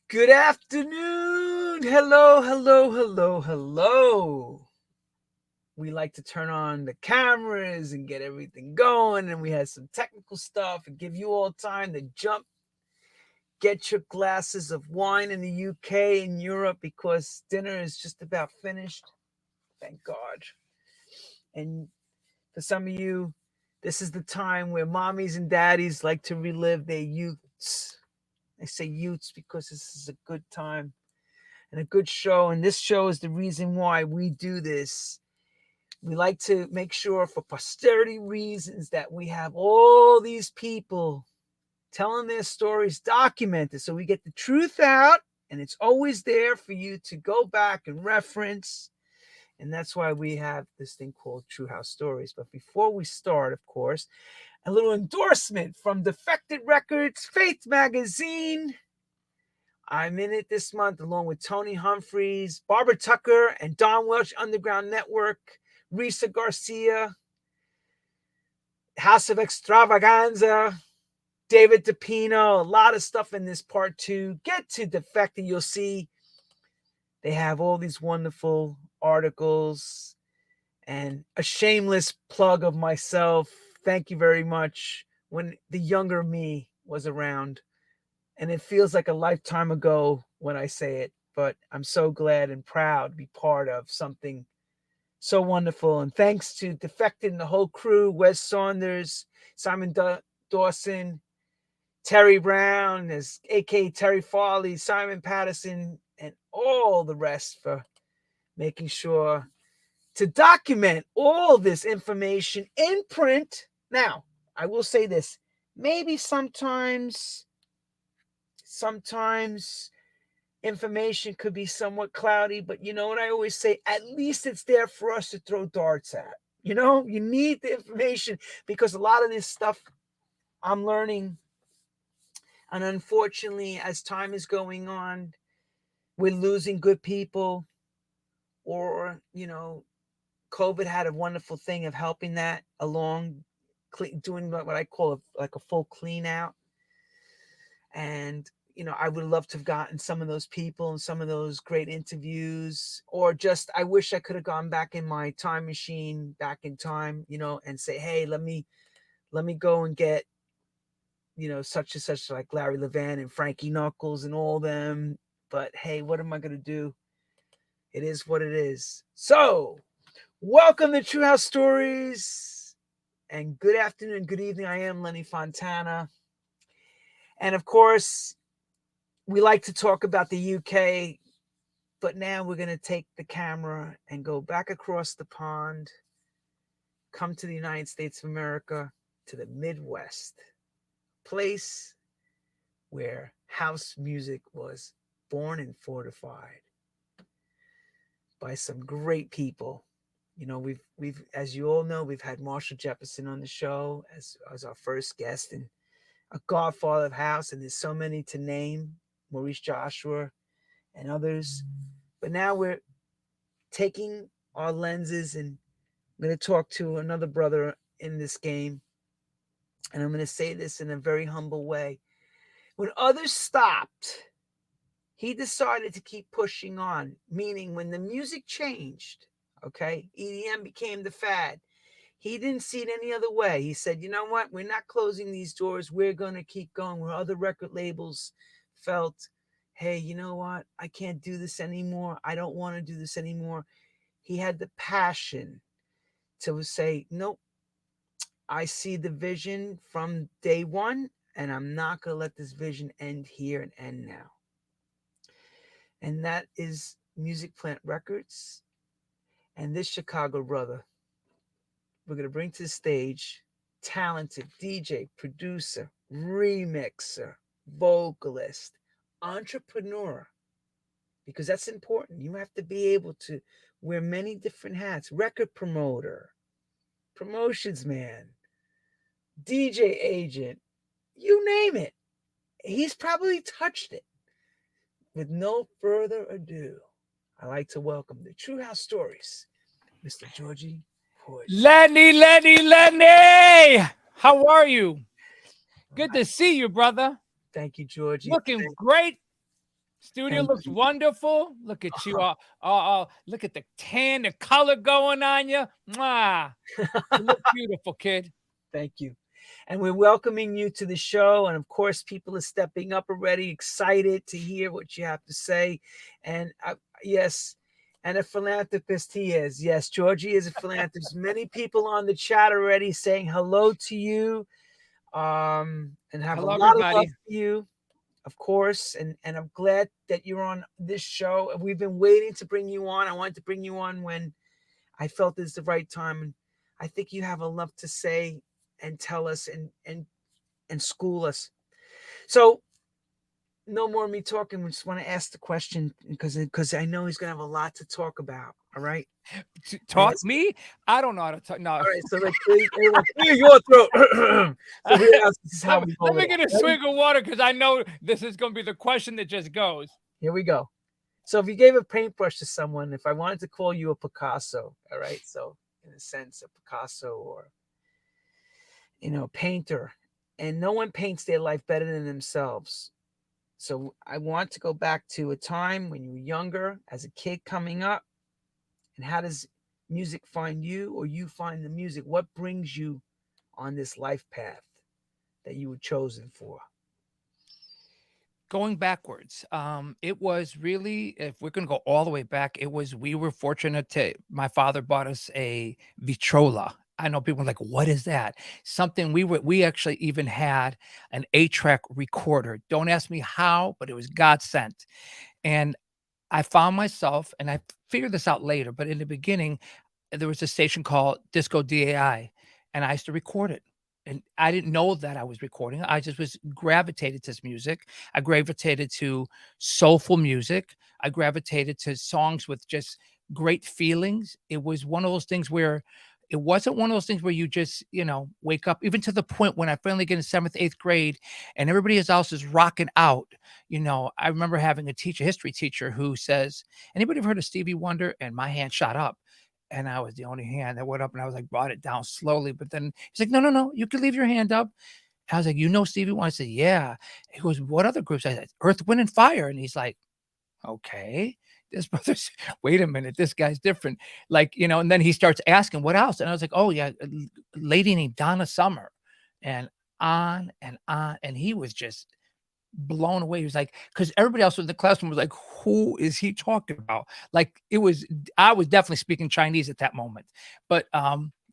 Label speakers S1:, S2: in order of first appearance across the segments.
S1: Good afternoon. Hello, hello, hello, hello. We like to turn on the cameras and get everything going, and we had some technical stuff and give you all time to jump, get your glasses of wine in the UK and Europe because dinner is just about finished. Thank God. And for some of you, this is the time where mommies and daddies like to relive their youths. I say youths because this is a good time and a good show. And this show is the reason why we do this. We like to make sure, for posterity reasons, that we have all these people telling their stories documented so we get the truth out and it's always there for you to go back and reference. And that's why we have this thing called True House Stories. But before we start, of course, a little endorsement from Defected Records, Faith Magazine. I'm in it this month along with Tony Humphreys, Barbara Tucker, and Don Welch Underground Network, Risa Garcia, House of Extravaganza, David DePino, a lot of stuff in this part two. Get to Defected, you'll see they have all these wonderful articles and a shameless plug of myself. Thank you very much. When the younger me was around, and it feels like a lifetime ago when I say it, but I'm so glad and proud to be part of something so wonderful. And thanks to Defected and the whole crew, Wes Saunders, Simon Dawson, Terry Brown, as aka Terry Farley, Simon Patterson, and all the rest for making sure to document all this information in print. Now, I will say this, maybe sometimes information could be somewhat cloudy, but you know what I always say? At least it's there for us to throw darts at. You know, you need the information because a lot of this stuff I'm learning. And unfortunately, as time is going on, we're losing good people, or, COVID had a wonderful thing of helping that along, doing what I call like a full clean out. And I would love to have gotten some of those people and some of those great interviews, or just I wish I could have gone back in my time machine, back in time, and say, hey, let me go and get such and such, like Larry Levan and Frankie Knuckles and all them. But hey, what am I gonna do? It is what it is. So, welcome to True House Stories, and good afternoon, good evening. I am Lenny Fontana, and of course, we like to talk about the UK, but now we're going to take the camera and go back across the pond, come to the United States of America, to the Midwest, place where house music was born and fortified by some great people. We've as you all know, we've had Marshall Jefferson on the show as our first guest and a godfather of house, and there's so many to name, Maurice Joshua and others. But now we're taking our lenses, and I'm going to talk to another brother in this game. And I'm going to say this in a very humble way. When others stopped, he decided to keep pushing on, meaning when the music changed, okay, EDM became the fad. He didn't see it any other way. He said, you know what? We're not closing these doors. We're going to keep going. Where other record labels felt, hey, you know what? I can't do this anymore. I don't want to do this anymore. He had the passion to say, nope, I see the vision from day one, and I'm not going to let this vision end here and end now. And that is Music Plant Records. And this Chicago brother, we're going to bring to the stage talented DJ, producer, remixer, vocalist, entrepreneur, because that's important. You have to be able to wear many different hats: record promoter, promotions man, DJ agent, you name it. He's probably touched it. With no further ado, I like to welcome the True House Stories, Mr. Georgie Porgie.
S2: Lenny! How are you? Good to see you, brother.
S1: Thank you, Georgie.
S2: Looking great. Studio
S1: Thank
S2: looks
S1: you.
S2: wonderful. Look at you. Look at the tan, the color going on you. Mwah. You look beautiful, kid.
S1: Thank you. And we're welcoming you to the show. And of course, people are stepping up already, excited to hear what you have to say. And yes, and a philanthropist he is. Yes, Georgie is a philanthropist. Many people on the chat already saying hello to you, and have a
S2: Hello,
S1: lot of love
S2: everybody.
S1: for you, of course. And I'm glad that you're on this show. We've been waiting to bring you on. I wanted to bring you on when I felt it's the right time. And I think you have a lot to say and tell us and school us. So no more of me talking. We just want to ask the question because I know he's gonna have a lot to talk about. All right. And
S2: Talk me? I don't know how to talk. No.
S1: all right. So like everyone clear your throat. So here this is how
S2: let,
S1: we
S2: let
S1: roll it
S2: me
S1: out.
S2: get a
S1: Ready?
S2: swig of water because I know this is going to be the question that just goes.
S1: Here we go. So if you gave a paintbrush to someone, if I wanted to call you a Picasso, all right. So in a sense, a Picasso or painter, and no one paints their life better than themselves. So I want to go back to a time when you were younger, as a kid coming up, and how does music find you, or you find the music? What brings you on this life path that you were chosen for?
S2: Going backwards, it was really, if we're going to go all the way back, we were fortunate to, my father bought us a Vitrola. I know people are like, what is that? Something we actually even had an 8-track recorder. Don't ask me how, but it was God sent. And I found myself, and I figured this out later, but in the beginning, there was a station called Disco DAI, and I used to record it. And I didn't know that I was recording. I just was gravitated to this music. I gravitated to soulful music. I gravitated to songs with just great feelings. It was one of those things where it wasn't one of those things where you just, wake up, even to the point when I finally get in seventh, eighth grade and everybody else is rocking out. I remember having a teacher, history teacher, who says, anybody ever heard of Stevie Wonder? And my hand shot up. And I was the only hand that went up, and I was like, brought it down slowly. But then he's like, no, no, no, you can leave your hand up. I was like, Stevie Wonder? I said, yeah. He goes, what other groups? I said, Earth, Wind, and Fire. And he's like, okay. This brother's, wait a minute, this guy's different. And then he starts asking, what else? And I was like, oh, yeah, a lady named Donna Summer. And on and on. And he was just blown away. He was like, because everybody else in the classroom was like, who is he talking about? Like, I was definitely speaking Chinese at that moment. But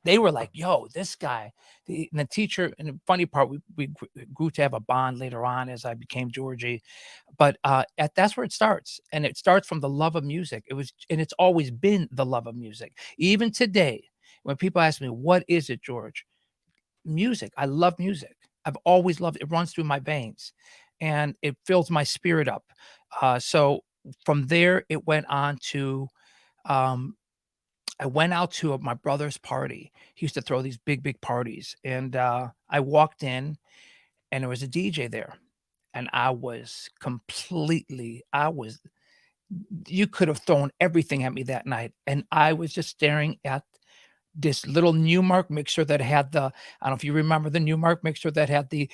S2: they were like, yo, this guy. And the teacher, and the funny part, we grew to have a bond later on as I became Georgie. But that's where it starts. And it starts from the love of music. And it's always been the love of music. Even today, when people ask me, what is it, George? Music. I love music. I've always loved it. It runs through my veins and it fills my spirit up. So from there, it went on to, um, I went out to my brother's party. He used to throw these big, big parties. And I walked in and there was a DJ there. And you could have thrown everything at me that night. And I was just staring at this little Newmark mixer that had I don't know if you remember the Newmark mixer that had the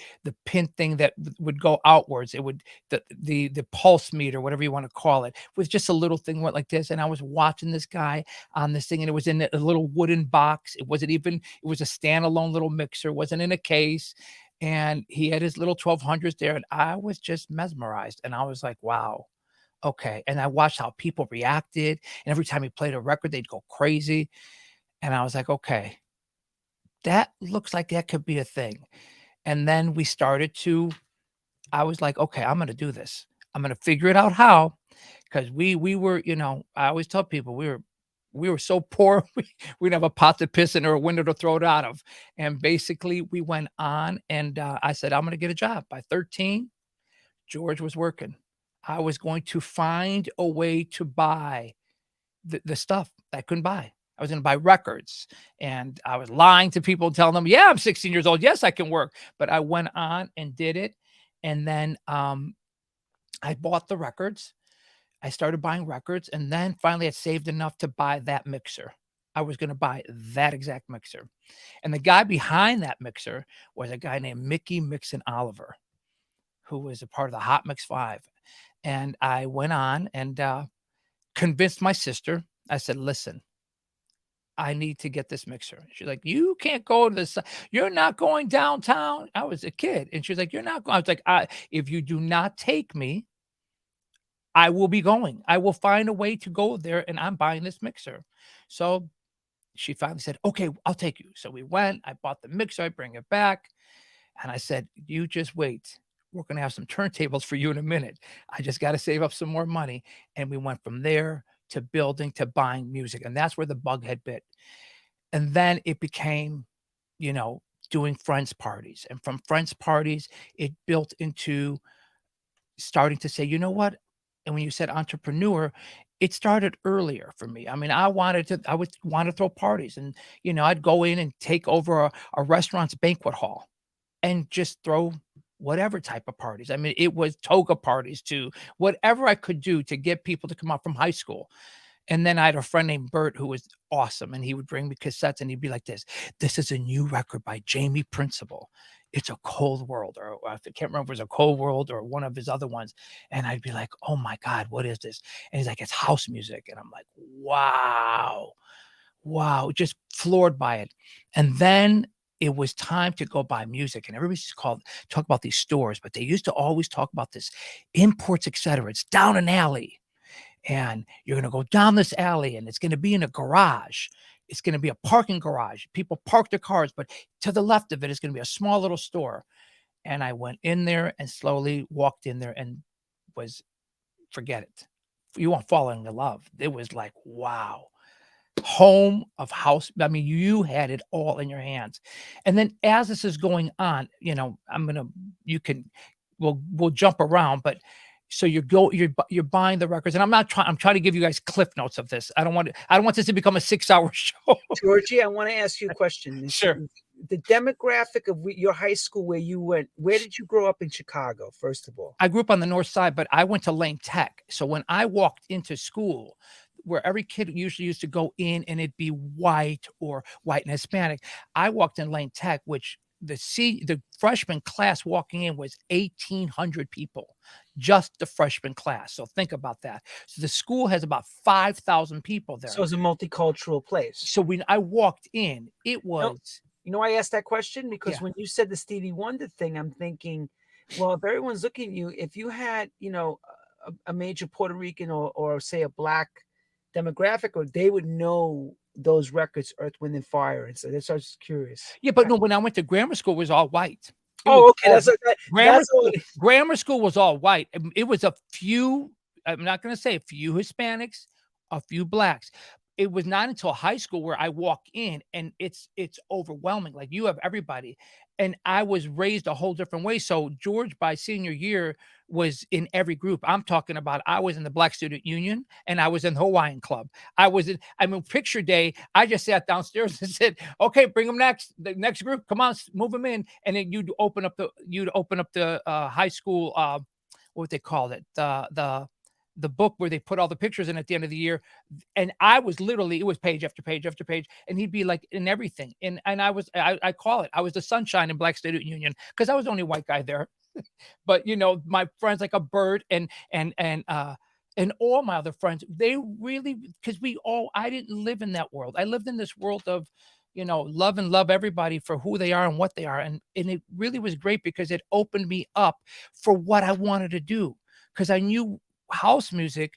S2: pin thing that would go outwards. It would the pulse meter, whatever you want to call it, was just a little thing went like this. And I was watching this guy on this thing, and it was in a little wooden box. It was a standalone little mixer, wasn't in a case. And he had his little 1200s there, and I was just mesmerized. And I was like, wow. Okay. And I watched how people reacted. And every time he played a record, they'd go crazy. And I was like, okay, that looks like that could be a thing. And then I was like, okay, I'm going to do this. I'm going to figure it out how, because we were, I always tell people we were so poor. We didn't have a pot to piss in or a window to throw it out of. And basically we went on and I said, I'm going to get a job. By 13, George was working. I was going to find a way to buy the stuff I couldn't buy. I was going to buy records, and I was lying to people, telling them, yeah, I'm 16 years old. Yes, I can work. But I went on and did it. And then I bought the records. I started buying records. And then finally I saved enough to buy that mixer. I was going to buy that exact mixer. And the guy behind that mixer was a guy named Mickey Mixon Oliver, who was a part of the Hot Mix 5. And I went on and convinced my sister. I said, listen, I need to get this mixer. She's like, you can't go to this. You're not going downtown. I was a kid. And she's like, you're not going. I was like, if you do not take me, I will be going. I will find a way to go there and I'm buying this mixer. So she finally said, okay, I'll take you. So we went, I bought the mixer, I bring it back. And I said, you just wait. We're going to have some turntables for you in a minute. I just got to save up some more money. And we went from there to building to buying music. And that's where the bug had bit. And then it became, you know, doing friends parties. And from friends parties, it built into starting to say, you know what? And when you said entrepreneur, it started earlier for me. I mean, I would want to throw parties and, you know, I'd go in and take over a restaurant's banquet hall and just throw whatever type of parties. I mean, it was toga parties to whatever I could do to get people to come out from high school. And then I had a friend named Bert who was awesome, and he would bring me cassettes, and he'd be like this is a new record by Jamie Principle. It's a Cold World," or I can't remember if it was a Cold World or one of his other ones. And I'd be like, "Oh my God, what is this?" And he's like, "It's house music." And I'm like, "Wow, wow," just floored by it. And then it was time to go buy music, and everybody's called talk about these stores, but they used to always talk about this Imports, etc. It's down an alley, and you're going to go down this alley and it's going to be in a garage. It's going to be a parking garage. People park their cars, but to the left of it is going to be a small little store. And I went in there and slowly walked in there and was forget it. You won't fall in love. It was like, wow, home of house. I mean, you had it all in your hands. And then as this is going on, you know, you can, we'll jump around, but so you're buying the records, and I'm trying to give you guys cliff notes of this. I don't want this to become a 6-hour show.
S1: Georgie, I want to ask you a question.
S2: Sure.
S1: The demographic of your high school where you went, where did you grow up in Chicago, first of all?
S2: I grew up on the north side, but I went to Lane Tech. So when I walked into school, where every kid usually used to go in and it'd be white or white and Hispanic, I walked in Lane Tech, which the freshman class walking in was 1,800 people, just the freshman class. So think about that. So the school has about 5,000 people there.
S1: So it's a multicultural place.
S2: So when I walked in, it was.
S1: You know, I asked that question because
S2: Yeah.
S1: when you said the Stevie Wonder thing, I'm thinking, well, if everyone's looking at you, if you had, you know, a major Puerto Rican or say a black demographic, or they would know those records, Earth, Wind, and Fire. And so that's, I was just curious.
S2: Yeah, but no, when I went to grammar school, it was all white.
S1: Oh, okay.
S2: Grammar school was all white. It was a few, I'm not going to say a few Hispanics, a few blacks. It was not until high school where I walk in and it's overwhelming. Like you have everybody. And I was raised a whole different way. So George, by senior year, was in every group. I'm talking about I was in the Black Student Union and I was in the Hawaiian Club. I mean, picture day, I just sat downstairs and said, okay, bring them next. The next group, come on, move them in. And then you'd open up the high school, what they called it, the book where they put all the pictures in at the end of the year. And I was literally, it was page after page after page. And he'd be like in everything. And I call it, I was the sunshine in Black Student Union because I was the only white guy there. But you know, my friends like a bird and all my other friends, they really, because I didn't live in that world. I lived in this world of, you know, love everybody for who they are and what they are. And it really was great because it opened me up for what I wanted to do. Because I knew house music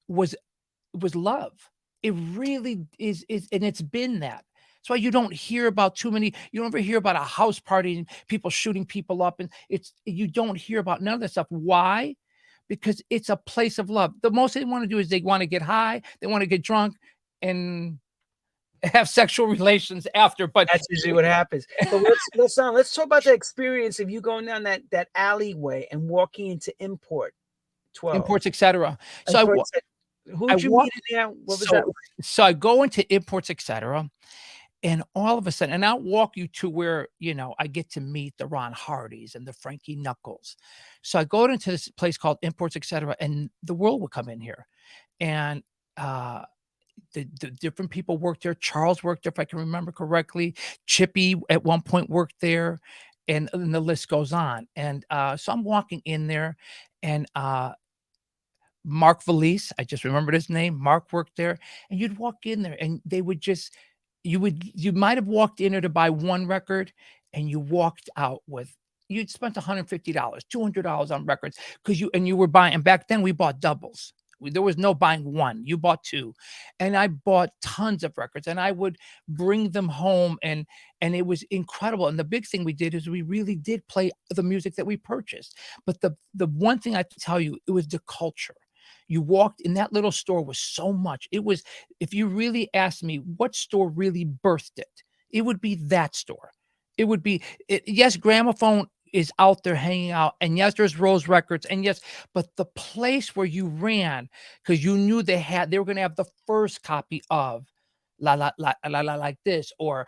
S2: was love. It really is, and it's been that. That's why you don't hear about you don't ever hear about a house party and people shooting people up. And you don't hear about none of that stuff. Why? Because it's a place of love. The most they want to do is they want to get high, they want to get drunk and have sexual relations after. But
S1: that's usually what happens. But let's talk about the experience of you going down that alleyway and walking into Import 12.
S2: Imports, etc. So
S1: who'd you meet in there? What was that?
S2: So I go into Imports, etc. And all of a sudden, and I'll walk you to where, you know, I get to meet the Ron Hardys and the Frankie Knuckles. So I go into this place called Imports, etc. And the world would come in here. And the different people worked there. Charles worked there, if I can remember correctly. Chippy at one point worked there. and the list goes on. And so I'm walking in there, and Mark Valise, I just remembered his name. Mark worked there, and you'd walk in there, and they would just you might have walked in there to buy one record, and you walked out with you'd spent $150, $200 on records because you were buying. And back then we bought doubles. There was no buying one. You bought two, and I bought tons of records, and I would bring them home, and it was incredible. And the big thing we did is we really did play the music that we purchased. But the one thing I have to tell you, it was the culture. You walked in that little store was so much. It was, if you really asked me what store really birthed it, it would be that store. It would be, yes, Gramophone is out there hanging out. And yes, there's Rose Records. And yes, but the place where you ran, because you knew they were going to have the first copy of La La La La La like this, or,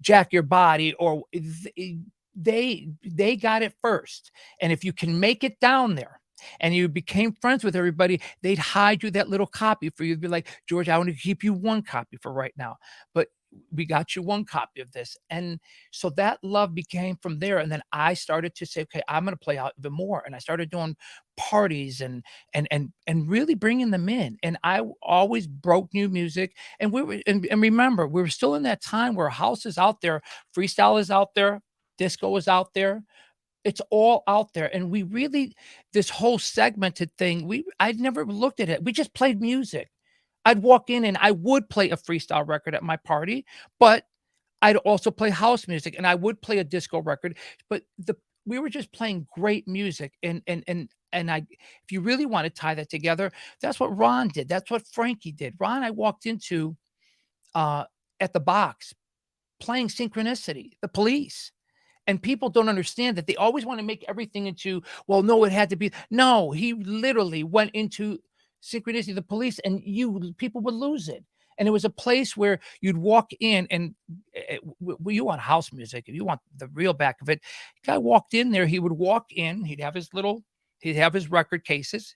S2: Jack Your Body, or they got it first. And if you can make it down there, and you became friends with everybody, they'd hide you that little copy for you to be like, George, I want to keep you one copy for right now, but we got you one copy of this. And so that love became from there. And then I started to say, okay, I'm going to play out even more. And I started doing parties and really bringing them in. And I always broke new music. And and remember, we were still in that time where house is out there, freestyle is out there, disco is out there. It's all out there. And we really, this whole segmented thing, I'd never looked at it. We just played music. I'd walk in and I would play a freestyle record at my party, but I'd also play house music, and I would play a disco record. But we were just playing great music. If you really want to tie that together, that's what Ron did. That's what Frankie did. Ron, I walked into at the box playing Synchronicity, The Police. And people don't understand that. They always want to make everything into, well, no, it had to be. No, he literally went into Synchronicity, The Police, and people would lose it. And it was a place where you'd walk in, and you want house music, if you want the real back of it, guy walked in there, he would walk in, he'd have his record cases,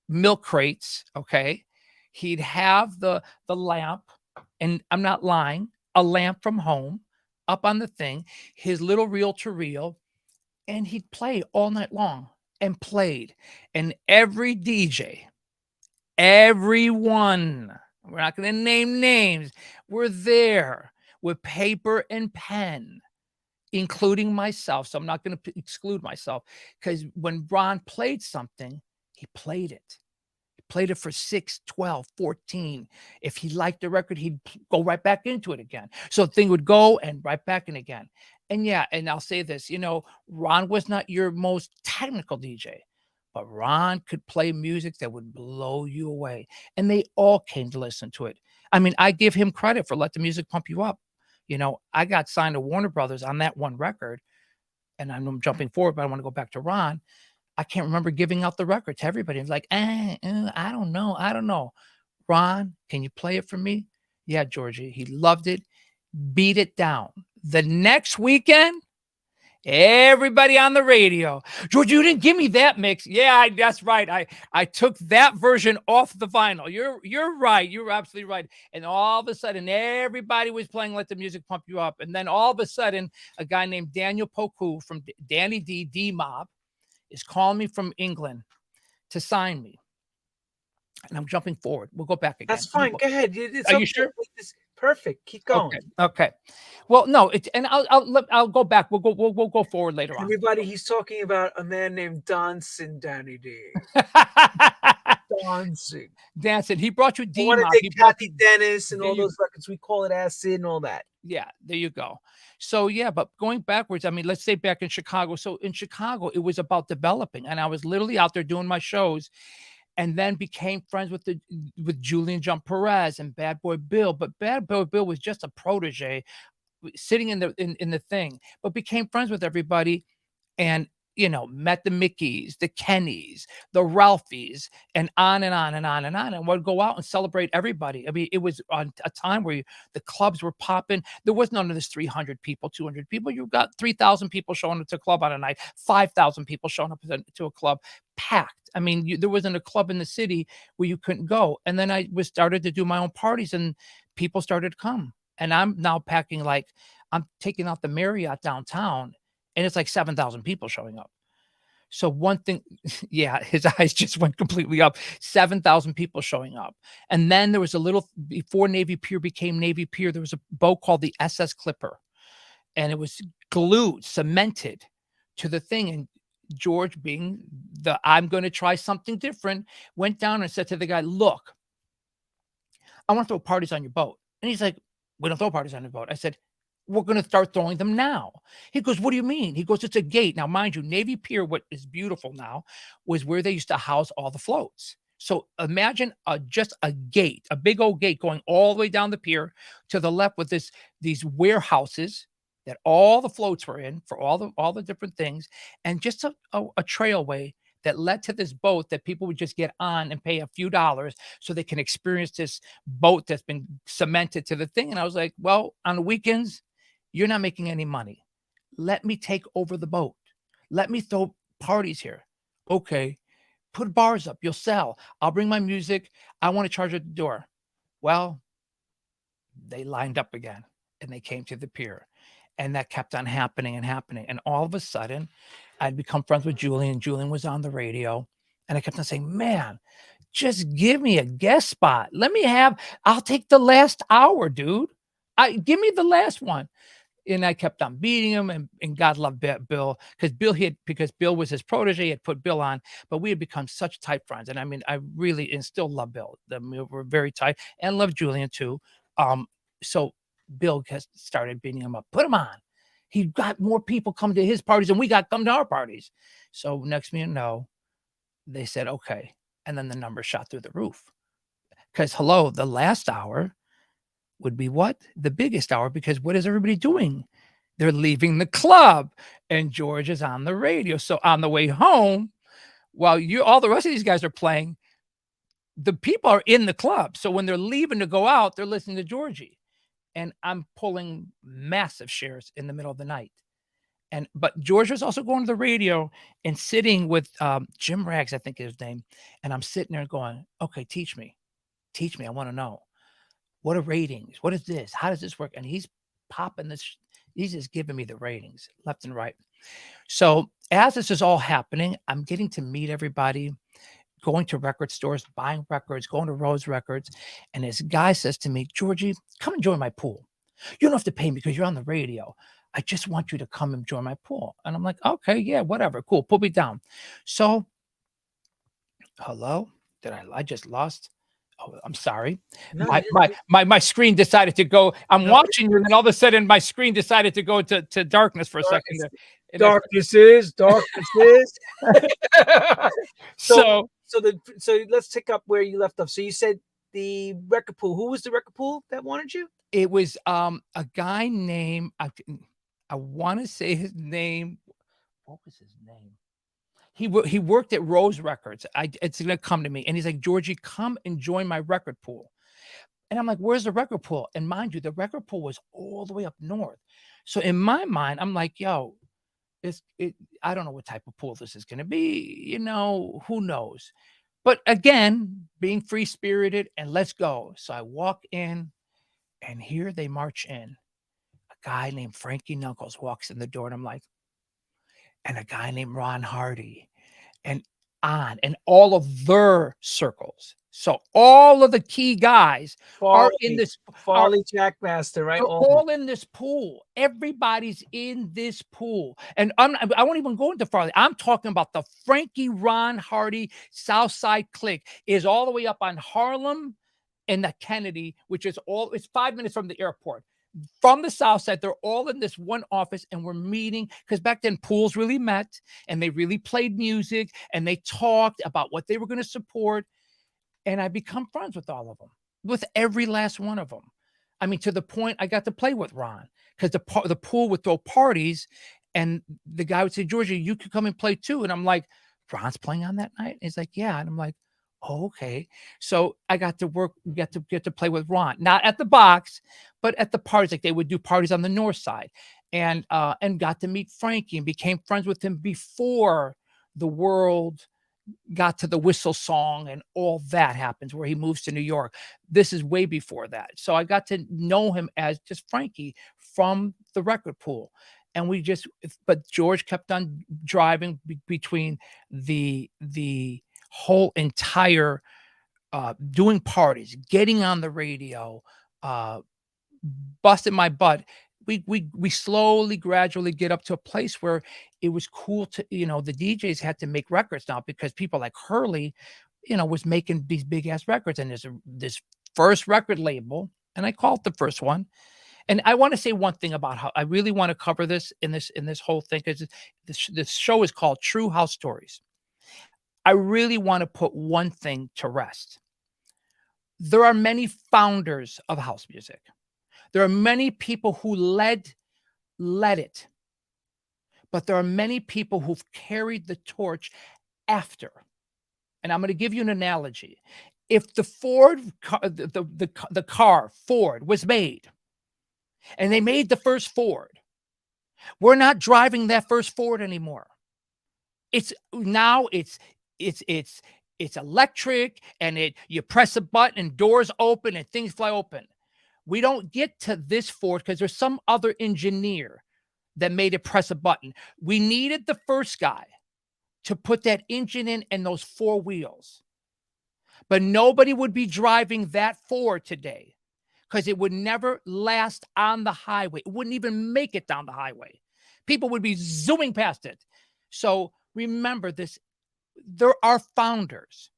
S2: milk crates, okay? He'd have the lamp, and I'm not lying, a lamp from home, up on the thing, his little reel-to-reel, and he'd play all night long, and played. And every DJ, everyone, we're not going to name names, were there with paper and pen, including myself. So I'm not going to exclude myself, because when Ron played something, he played it. Played it for 6, 12, 14. If he liked the record, he'd go right back into it again. So the thing would go and right back in again. And yeah, and I'll say this, Ron was not your most technical DJ, but Ron could play music that would blow you away. And they all came to listen to it. I mean, I give him credit for Let the Music Pump You Up. I got signed to Warner Brothers on that one record. And I'm jumping forward, but I want to go back to Ron. I can't remember giving out the record to everybody. It's like, I don't know. Ron, can you play it for me? Yeah, Georgie. He loved it. Beat it down. The next weekend, everybody on the radio, George, you didn't give me that mix. Yeah, that's right. I took that version off the vinyl. You're right. You're absolutely right. And all of a sudden, everybody was playing Let the Music Pump You Up. And then all of a sudden, a guy named Daniel Poku from Danny D Mob is calling me from England to sign me. And I'm jumping forward. We'll go back again.
S1: That's fine. Go ahead. It's
S2: Are
S1: okay.
S2: you sure?
S1: It's perfect. Keep going.
S2: Okay. Well, no, and I'll go back. We'll go forward later on.
S1: Everybody, he's talking about a man named Dancing Danny D. Dancing.
S2: He brought you D.
S1: I want to take Kathy Dennis and all those records. We call it acid and all that.
S2: Yeah, there you go. So yeah, but going backwards, I mean, let's say back in Chicago. So in Chicago, it was about developing, and I was literally out there doing my shows, and then became friends with Julian Jump Perez and Bad Boy Bill. But Bad Boy Bill was just a protege sitting in the thing, but became friends with everybody, and met the Mickeys, the Kennys, the Ralphies, and on and on and on and on. And would go out and celebrate everybody. I mean, it was on a time where the clubs were popping. There was none of this 300 people, 200 people. You got 3,000 people showing up to a club on a night, 5,000 people showing up to a club, packed. I mean, there wasn't a club in the city where you couldn't go. And then I started to do my own parties, and people started to come. And I'm now packing, like, I'm taking out the Marriott downtown, and it's like 7,000 people showing up. So one thing, yeah, his eyes just went completely up. 7,000 people showing up. And then there was a little, before Navy Pier became Navy Pier, there was a boat called the SS Clipper, and it was glued, cemented to the thing. And George, being the I'm going to try something different, went down and said to the guy, look, I want to throw parties on your boat. And he's like, we don't throw parties on your boat. I said, we're going to start throwing them now. He goes, what do you mean? He goes, it's a gate. Now, mind you, Navy Pier, what is beautiful now, was where they used to house all the floats. So imagine just a gate, a big old gate going all the way down the pier to the left with these warehouses that all the floats were in for all the different things, and just a trailway that led to this boat that people would just get on and pay a few dollars so they can experience this boat that's been cemented to the thing. And I was like, well, on the weekends, you're not making any money. Let me take over the boat. Let me throw parties here. Okay. Put bars up. You'll sell. I'll bring my music. I want to charge at the door. Well, they lined up again and they came to the pier. And that kept on happening and happening. And all of a sudden, I'd become friends with Julian. Julian was on the radio. And I kept on saying, man, just give me a guest spot. I'll take the last hour, dude. Give me the last one. And I kept on beating him, and God loved Bill, because Bill was his protege. He had put Bill on, but we had become such tight friends. And I mean, I really and still love Bill. We're very tight, and love Julian too. So Bill started beating him up. Put him on. He got more people come to his parties than we got come to our parties. So next thing you know, they said, okay. And then the numbers shot through the roof. Because hello, the last hour would be what? The biggest hour, because what is everybody doing? They're leaving the club, and George is on the radio. So on the way home, while all the rest of these guys are playing, the people are in the club. So when they're leaving to go out, they're listening to Georgie. And I'm pulling massive shares in the middle of the night. But George was also going to the radio and sitting with Jim Rags, I think is his name. And I'm sitting there going, okay, teach me. I want to know. What are ratings? What is this? How does this work? And he's popping this. He's just giving me the ratings left and right. So as this is all happening, I'm getting to meet everybody, going to record stores, buying records, going to Rose Records. And this guy says to me, Georgie, come and join my pool. You don't have to pay me because you're on the radio. I just want you to come and join my pool. And I'm like, okay, yeah, whatever. Cool. Put me down. So, hello? I just lost? Oh, I'm sorry.
S1: No,
S2: My screen decided to go. I'm watching you, and all of a sudden my screen decided to go to darkness for a second.
S1: Darkness is. So let's pick up where you left off. So you said the record pool. Who was the record pool that wanted you?
S2: It was a guy named, I want to say his name. What was his name? He worked at Rose Records. It's gonna come to me, and he's like, Georgie, come and join my record pool. And I'm like, where's the record pool? And mind you, the record pool was all the way up north. So in my mind, I'm like, yo, I don't know what type of pool this is gonna be. Who knows? But again, being free spirited, and let's go. So I walk in, and here they march in. A guy named Frankie Knuckles walks in the door, and I'm like, and a guy named Ron Hardy, and all of their circles. So all of the key guys are in this
S1: Farley Jackmaster, right?
S2: All in this pool. Everybody's in this pool. And I won't even go into Farley. I'm talking about the Frankie Ron Hardy Southside Clique is all the way up on Harlem and the Kennedy, which is it's 5 minutes from the airport. From the South Side, they're all in this one office, and we're meeting because back then pools really met, and they really played music, and they talked about what they were going to support. And I become friends with all of them, with every last one of them. I mean, to the point I got to play with Ron, because the pool would throw parties, and the guy would say, Georgie, you could come and play too. And I'm like, Ron's playing on that night? And he's like, yeah. And I'm like, oh, okay. So I got to get to play with Ron, not at the box, but at the parties. Like they would do parties on the north side, and got to meet Frankie and became friends with him before the world got to the whistle song and all that happens, where he moves to New York. This is way before that. So I got to know him as just Frankie from the record pool. and but George kept on driving between the whole entire doing parties, getting on the radio, uh, busted my butt. We slowly, gradually get up to a place where it was cool to, the DJs had to make records now because people like Hurley, was making these big ass records. And there's this first record label, and I call it the first one. And I want to say one thing about how I really want to cover this in this whole thing, because this show is called True House Stories. I really want to put one thing to rest. There are many founders of house music. There are many people who led it, but there are many people who've carried the torch after. And I'm going to give you an analogy. If the Ford, the car Ford was made, and they made the first Ford, we're not driving that first Ford anymore. It's electric, and you press a button and doors open and things fly open. We don't get to this Ford because there's some other engineer that made it press a button. We needed the first guy to put that engine in and those four wheels. But nobody would be driving that Ford today because it would never last on the highway. It wouldn't even make it down the highway. People would be zooming past it. So remember this. There are founders,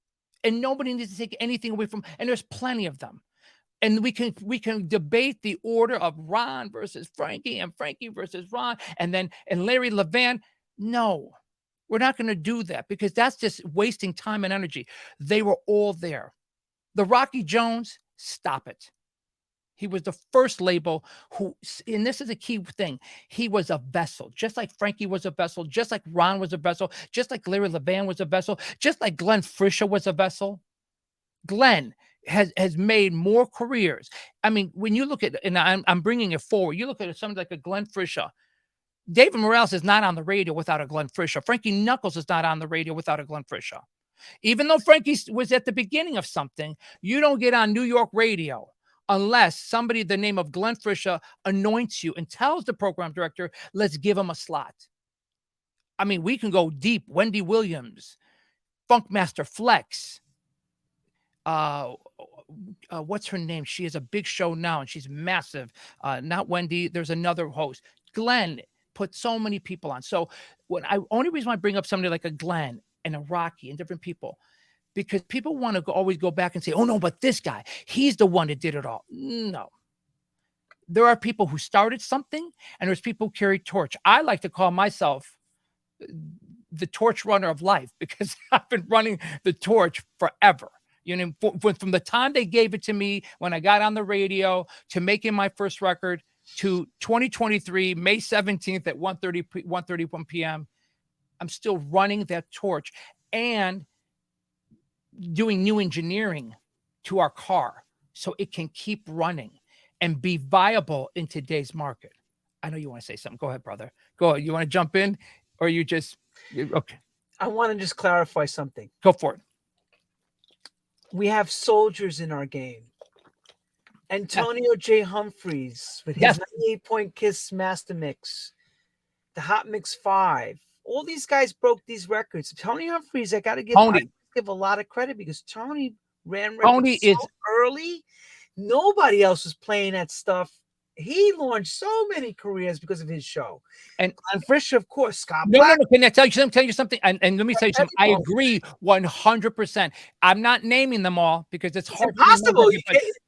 S2: and nobody needs to take anything away from, and there's plenty of them. And we can debate the order of Ron versus Frankie and Frankie versus Ron and Larry Levan. No, we're not going to do that because that's just wasting time and energy. They were all there. The Rocky Jones, stop it. He was the first label who, and this is a key thing, he was a vessel, just like Frankie was a vessel, just like Ron was a vessel, just like Larry Levan was a vessel, just like Glenn Frischer was a vessel. Glenn has made more careers. I mean, when you look at, and I'm bringing it forward, you look at something like a Glenn Frischer. David Morales is not on the radio without a Glenn Frischer. Frankie Knuckles is not on the radio without a Glenn Frischer. Even though Frankie was at the beginning of something, you don't get on New York radio unless somebody the name of Glenn Frischer anoints you and tells the program director, let's give him a slot. I mean, we can go deep. Wendy Williams, Funkmaster Flex, what's her name? She has a big show now and she's massive. Not Wendy. There's another host. Glenn put so many people on. So only reason I bring up somebody like a Glenn and a Rocky and different people, because people want to always go back and say, oh no, but this guy, he's the one that did it all. No. There are people who started something and there's people who carry torch. I like to call myself the torch runner of life because I've been running the torch forever. From the time they gave it to me when I got on the radio to making my first record to 2023, May 17th at 1:31 p.m., I'm still running that torch and doing new engineering to our car so it can keep running and be viable in today's market. I know you want to say something. Go ahead, brother. Go ahead. You want to jump in or you just, okay.
S1: I want to just clarify something.
S2: Go for it.
S1: We have soldiers in our game. Antonio J. Humphreys with his 98-point Kiss Master Mix, the Hot Mix 5. All these guys broke these records. Tony Humphreys, I got to give a lot of credit because Tony ran records early. Nobody else was playing that stuff. He launched so many careers because of his show. And Frischer, of course, Scott Black.
S2: No. Can I tell you something? And let me tell you something. I agree 100%. I'm not naming them all because it's hard.
S1: Impossible.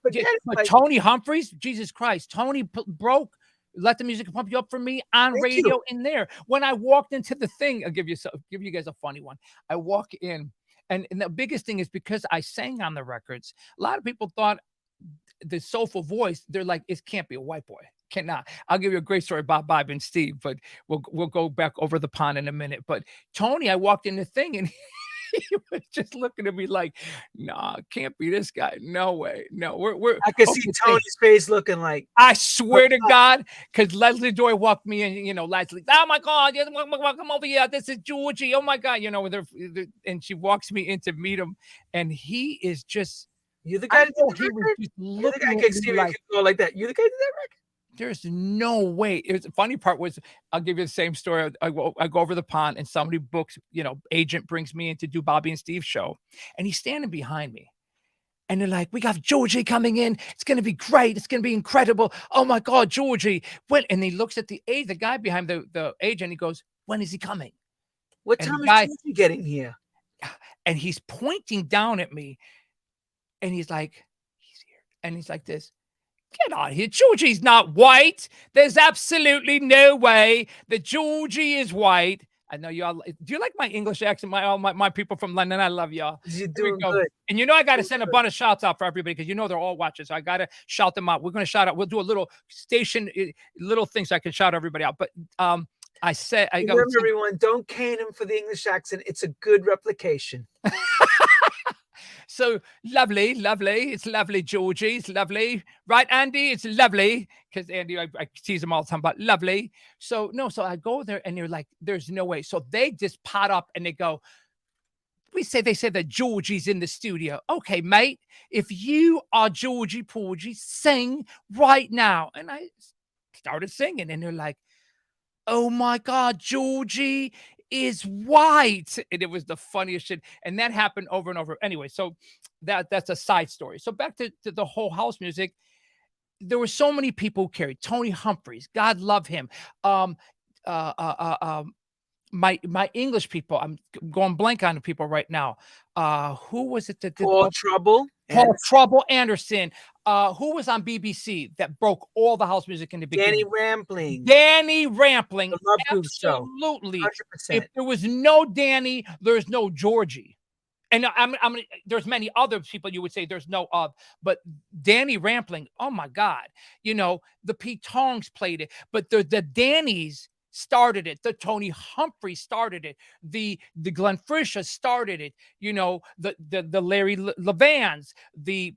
S2: But Tony Humphreys, Jesus Christ, Tony broke. Let the music pump you up for me on radio in there. When I walked into the thing, I'll give you guys a funny one. I walk in, and the biggest thing is because I sang on the records. A lot of people thought the soulful voice, they're like, it can't be a white boy. Cannot. I'll give you a great story about Bob and Steve, but we'll go back over the pond in a minute. But Tony, I walked in the thing and he was just looking at me like, nah, can't be this guy. No way. No, we're
S1: I can see Tony's face looking like,
S2: I swear to God, because Leslie Joy walked me in, Leslie, oh my God, come over here. This is Georgie. Oh my God, and she walks me in to meet him, and he is just,
S1: you're the guy that did that record? You're the guy can see me go like that. You're the guy that did that record?
S2: There's no way. It's the funny part was I'll give you the same story. I go over the pond and somebody books, agent brings me in to do Bobby and Steve's show. And he's standing behind me. And they're like, we got Georgie coming in. It's gonna be great. It's gonna be incredible. Oh my God, Georgie. When and he looks at the guy behind the agent, he goes, when is he coming?
S1: What
S2: And the
S1: time is
S2: guy,
S1: Georgie getting here?
S2: and he's pointing down at me, and he's like, he's here. And he's like this. Get out of here. Georgie's not white. There's absolutely no way that Georgie is white. I know y'all. Do you like my English accent? My people from London. I love y'all.
S1: You're
S2: Here we
S1: doing
S2: go.
S1: good.
S2: And I got to send a bunch of shouts out for everybody because they're all watching. So I got to shout them out. We're going to shout out. We'll do a little station, little things so I can shout everybody out. But I said,
S1: Remember, everyone, don't cane him for the English accent. It's a good replication.
S2: So lovely, lovely. It's lovely, Georgie. It's lovely. Right, Andy? It's lovely. Because Andy, I tease him all the time about lovely. So I go there and they're like, there's no way. So they just pot up and they go, they said that Georgie's in the studio. Okay, mate, if you are Georgie Porgie, sing right now. And I started singing and they're like, oh my God, Georgie is white. And it was the funniest shit. And that happened over and over. Anyway, so that's a side story. So back to the whole house music. There were so many people who carried. Tony Humphries, God love him. My English people, I'm going blank on the people right now. Who was it that did
S1: Paul Trouble?
S2: Paul Trouble Anderson. Who was on BBC that broke all the house music in the beginning? Danny Rampling.
S1: The Love Groove Show.
S2: Absolutely.
S1: 100%.
S2: If there was no Danny, there's no Georgie. And there's many other people you would say there's no of, but Danny Rampling, oh my God, the Pete Tongs played it, but the Dannys started it, the Tony Humphrey started it, the Glenn Frisha started it, the Larry Levans, the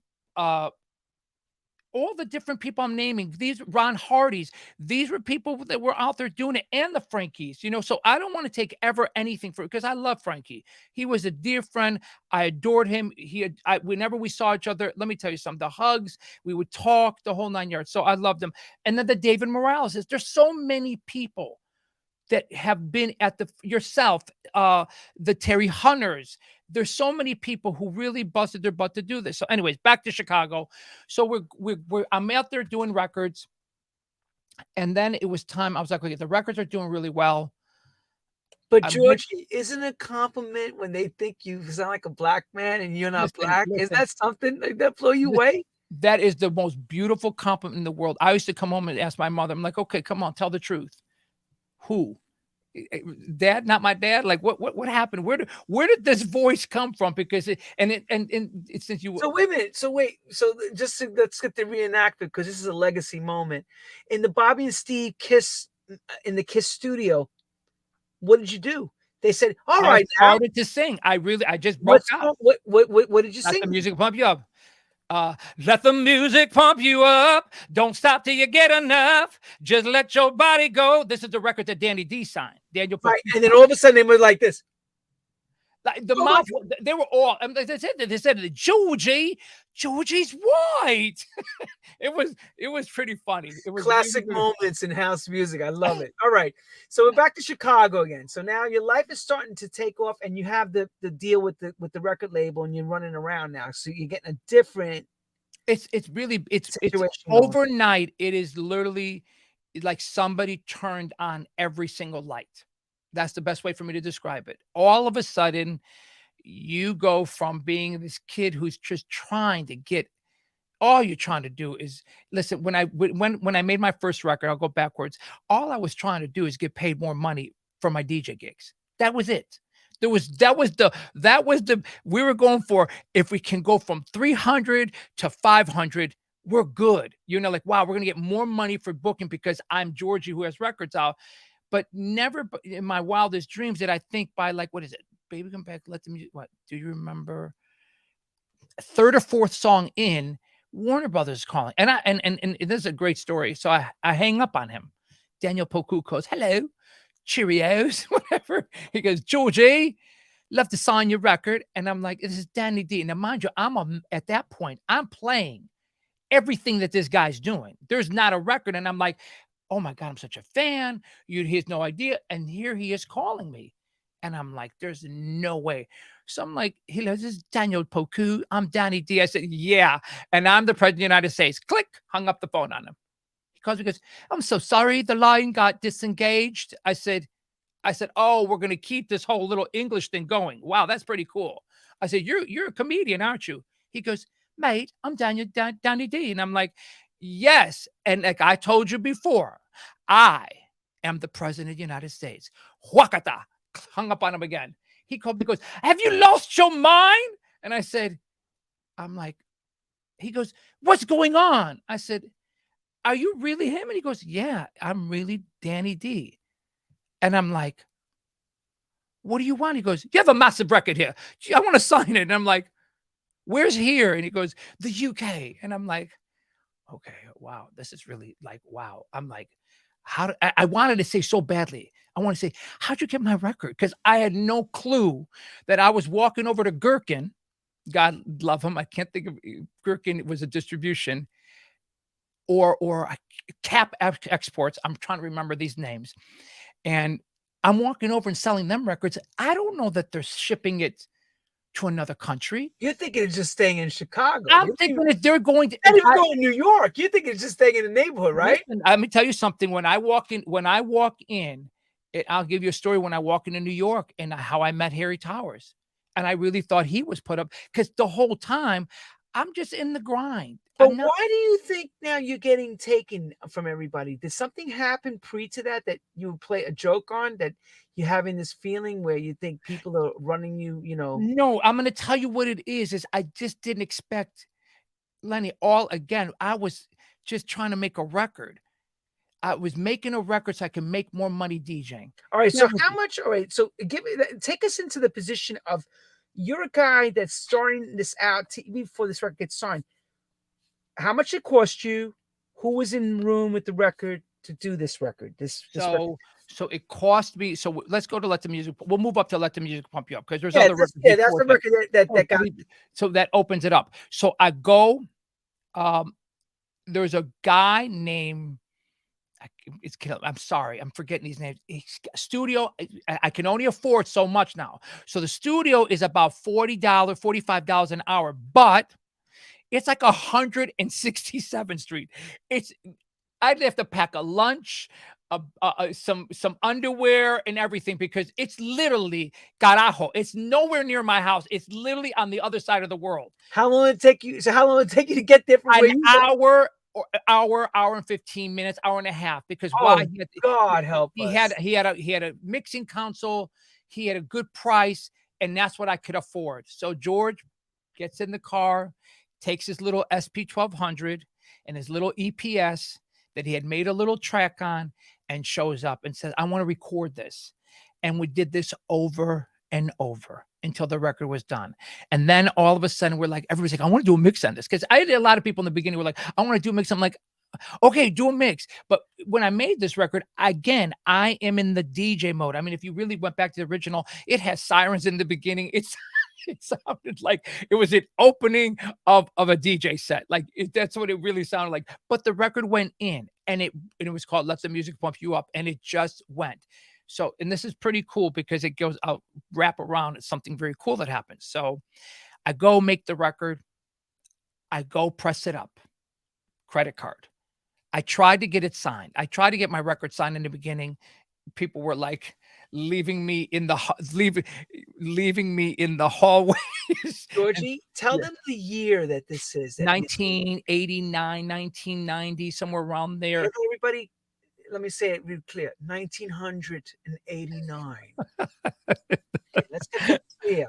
S2: all the different people I'm naming, these Ron Hardys, these were people that were out there doing it, and the Frankies, so I don't want to take ever anything for it because I love Frankie. He was a dear friend. I adored him. Whenever we saw each other, let me tell you something, the hugs, we would talk the whole 9 yards. So I loved him. And then the David Morales there's so many people that have been at the Terry Hunters. There's so many people who really busted their butt to do this. So anyways, back to Chicago. So I'm out there doing records. And then it was time. I was like, okay, the records are doing really well.
S1: But Georgie, isn't it a compliment when they think you sound like a black man and you're not black? Is that something that blow you away?
S2: That is the most beautiful compliment in the world. I used to come home and ask my mother, I'm like, okay, come on, tell the truth. Who? Dad, not my dad. Like what happened? Where did this voice come from? Because since you
S1: so wait a minute. So let's get the reenactment because this is a legacy moment in the Bobby and Steve Kiss in the Kiss studio. What did you do? They said, "All right,
S2: I started to sing. I just broke out.
S1: What did you sing?
S2: Let the music pump you up. Let the music pump you up. Don't stop till you get enough. Just let your body go. This is the record that Danny D signed. Daniel,
S1: right? And then all of a sudden they were like this.
S2: Like the mouth, they were all. They said Georgie's white. It was pretty funny. It was
S1: classic moments in house music. I love it. All right, so we're back to Chicago again. So now your life is starting to take off, and you have the deal with the record label, and you're running around now. So you're getting a different.
S2: It's overnight. It is literally like somebody turned on every single light. That's the best way for me to describe it. All of a sudden, you go from being this kid who's just trying to get. All you're trying to do is listen. When I made my first record, I'll go backwards. All I was trying to do is get paid more money for my DJ gigs. That was it. We were going for, if we can go from 300 to 500, we're good. Like, wow, we're gonna get more money for booking because I'm Georgie who has records out. But never in my wildest dreams did I think by like, what is it? Baby Come Back, Let the Music. What do you remember? Third or fourth song in, Warner Brothers is calling, and this is a great story. So I hang up on him. Daniel Poku goes, "Hello, Cheerios," whatever. He goes, "Georgie, love to sign your record," and I'm like, "This is Danny D." Now, mind you, at that point, I'm playing everything that this guy's doing. There's not a record. And I'm like, oh my God, I'm such a fan. He has no idea. And here he is calling me. And I'm like, there's no way. So I'm like, hello, this is Daniel Poku. I'm Danny D. I said, yeah. And I'm the president of the United States. Click, hung up the phone on him. He calls me, goes, I'm so sorry. The line got disengaged. I said, oh, we're going to keep this whole little English thing going. Wow, that's pretty cool. I said, you're a comedian, aren't you? He goes, mate, I'm Danny D. And I'm like, yes. And like I told you before, I am the president of the United States. Huacata. Hung up on him again. He called me, goes, have you lost your mind? And I said, I'm like, he goes, what's going on? I said, are you really him? And he goes, yeah, I'm really Danny D. And I'm like, what do you want? He goes, you have a massive record here. I want to sign it. And I'm like, where's here? And he goes, the UK. And I'm like, okay, wow, this is really like, wow. I'm like, I wanted to say so badly. I want to say, how'd you get my record? Because I had no clue that I was walking over to Gherkin. God love him. I can't think of Gherkin. It was a distribution or Cap Exports. I'm trying to remember these names. And I'm walking over and selling them records. I don't know that they're shipping it to another country.
S1: You're thinking it's just staying in Chicago.
S2: I'm thinking that they're going to
S1: and even going to New York. You think it's just staying in the neighborhood, right?
S2: Listen, let me tell you something. When I walk in, I'll give you a story when I walk into New York and how I met Harry Towers. And I really thought he was put up because the whole time I'm just in the grind.
S1: But why do you think now you're getting taken from everybody? Did something happen pre to that you play a joke on, that you're having this feeling where you think people are running you,
S2: No, I'm going to tell you what it is I just didn't expect, Lenny, I was just trying to make a record. I was making a record so I can make more money DJing.
S1: All right. So how much? All right. So take us into the position of you're a guy that's starting this out before this record gets signed. How much it cost you? Who was in the room with the record to do this record?
S2: So it cost me. So let's go to Let the Music. We'll move up to Let the Music Pump You Up because there's other records.
S1: Yeah, that's the record that got.
S2: So that opens it up. So I go. There's a guy named. I'm sorry, I'm forgetting these names. Studio, I can only afford so much now. So the studio is about $40, $45 an hour, but it's like 167th Street. I'd have to pack a lunch, some underwear and everything because it's literally carajo. It's nowhere near my house. It's literally on the other side of the world.
S1: How long did it take you? So how long did it take you to get there from
S2: an hour? Hour and 15 minutes, hour and a half. Because
S1: God help us.
S2: He had a mixing console, he had a good price, and that's what I could afford. So George gets in the car, takes his little SP1200 and his little EPS that he had made a little track on, and shows up and says, I want to record this. And we did this over and over until the record was done. And then all of a sudden we're like, everybody's like, I want to do a mix on this. Because I had a lot of people in the beginning were like, I want to do a mix. I'm like, okay, do a mix. But when I made this record, again, I am in the DJ mode. I mean, if you really went back to the original, it has sirens in the beginning. It sounded like it was an opening of a DJ set. Like that's what it really sounded like. But the record went in and it was called Let the Music Pump You Up. And it just went. So, and this is pretty cool because it goes out, wrap around. It's something very cool that happens. So I go make the record. I go press it up. Credit card. I tried to get it signed. I tried to get my record signed in the beginning. People were like leaving me in the hallways.
S1: Georgie, tell them the year that this is.
S2: 1989, 1990, somewhere around there.
S1: Everybody, let me say it real clear. 1989. Okay, let's get it clear.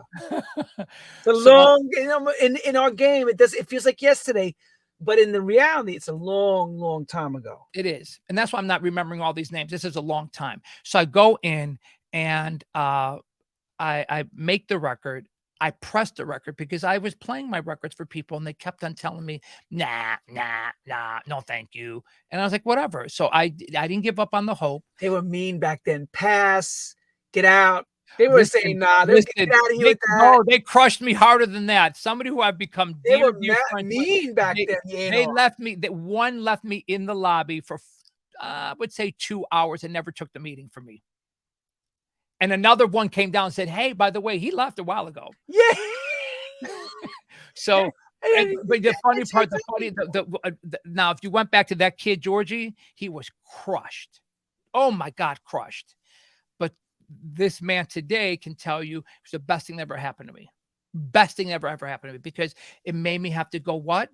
S1: It's a long, in our game, it feels like yesterday, but in the reality, it's a long, long time ago.
S2: It is. And that's why I'm not remembering all these names. This is a long time. So I go in and I make the record. I pressed the record because I was playing my records for people and they kept on telling me, nah, no, thank you. And I was like, whatever. So I didn't give up on the hope.
S1: They were mean back then. Pass, get out. They were saying,
S2: Listen,
S1: "Nah, they'll get
S2: listen,
S1: out of here with that."
S2: they crushed me harder than that. Somebody who I've become
S1: They
S2: dear,
S1: were
S2: dear friends with,
S1: mean back then,
S2: they
S1: you
S2: left me, that one left me in the lobby for, I would say 2 hours and never took the meeting from me. And another one came down and said, "Hey, by the way, he left a while ago."
S1: Yeah.
S2: So,
S1: And
S2: but the funny
S1: that's your
S2: part, now, if you went back to that kid, Georgie, he was crushed. Oh my God, crushed. But this man today can tell you it's the best thing that ever happened to me. Best thing ever happened to me, because it made me have to go what?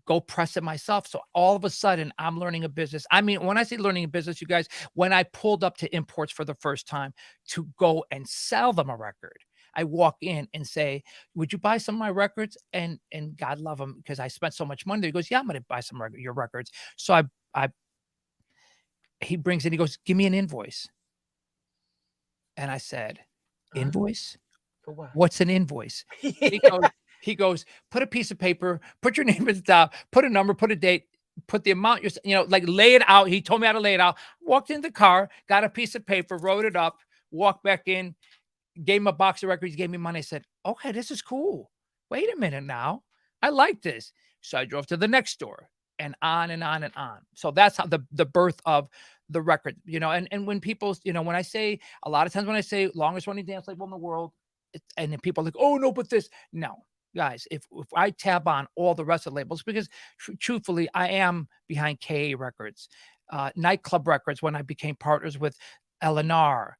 S2: Go press it myself. So all of a sudden, I'm learning a business. I mean, when I say learning a business, you guys, when I pulled up to imports for the first time to go and sell them a record, I walk in and say, "Would you buy some of my records?" And God love him, because I spent so much money there. He goes, "Yeah, I'm going to buy some your records." So I he brings in, he goes, "Give me an invoice." And I said,
S1: Huh?
S2: "Invoice?
S1: For what?
S2: What's an invoice?" He
S1: Yeah.
S2: goes he goes, "Put a piece of paper, put your name at the top, put a number, put a date, put the amount like lay it out." He told me how to lay it out. Walked in the car, got a piece of paper, wrote it up, walked back in, gave him a box of records, gave me money. I said, "Okay, this is cool. Wait a minute now. I like this." So I drove to the next store, and on and on and on. So that's how the birth of the record. And when people, when I say, a lot of times when I say longest running dance label in the world, and then people are like, "Oh no, but this." No, guys, if I tab on all the rest of the labels, because truthfully, I am behind KA Records, Nightclub Records, when I became partners with L&R,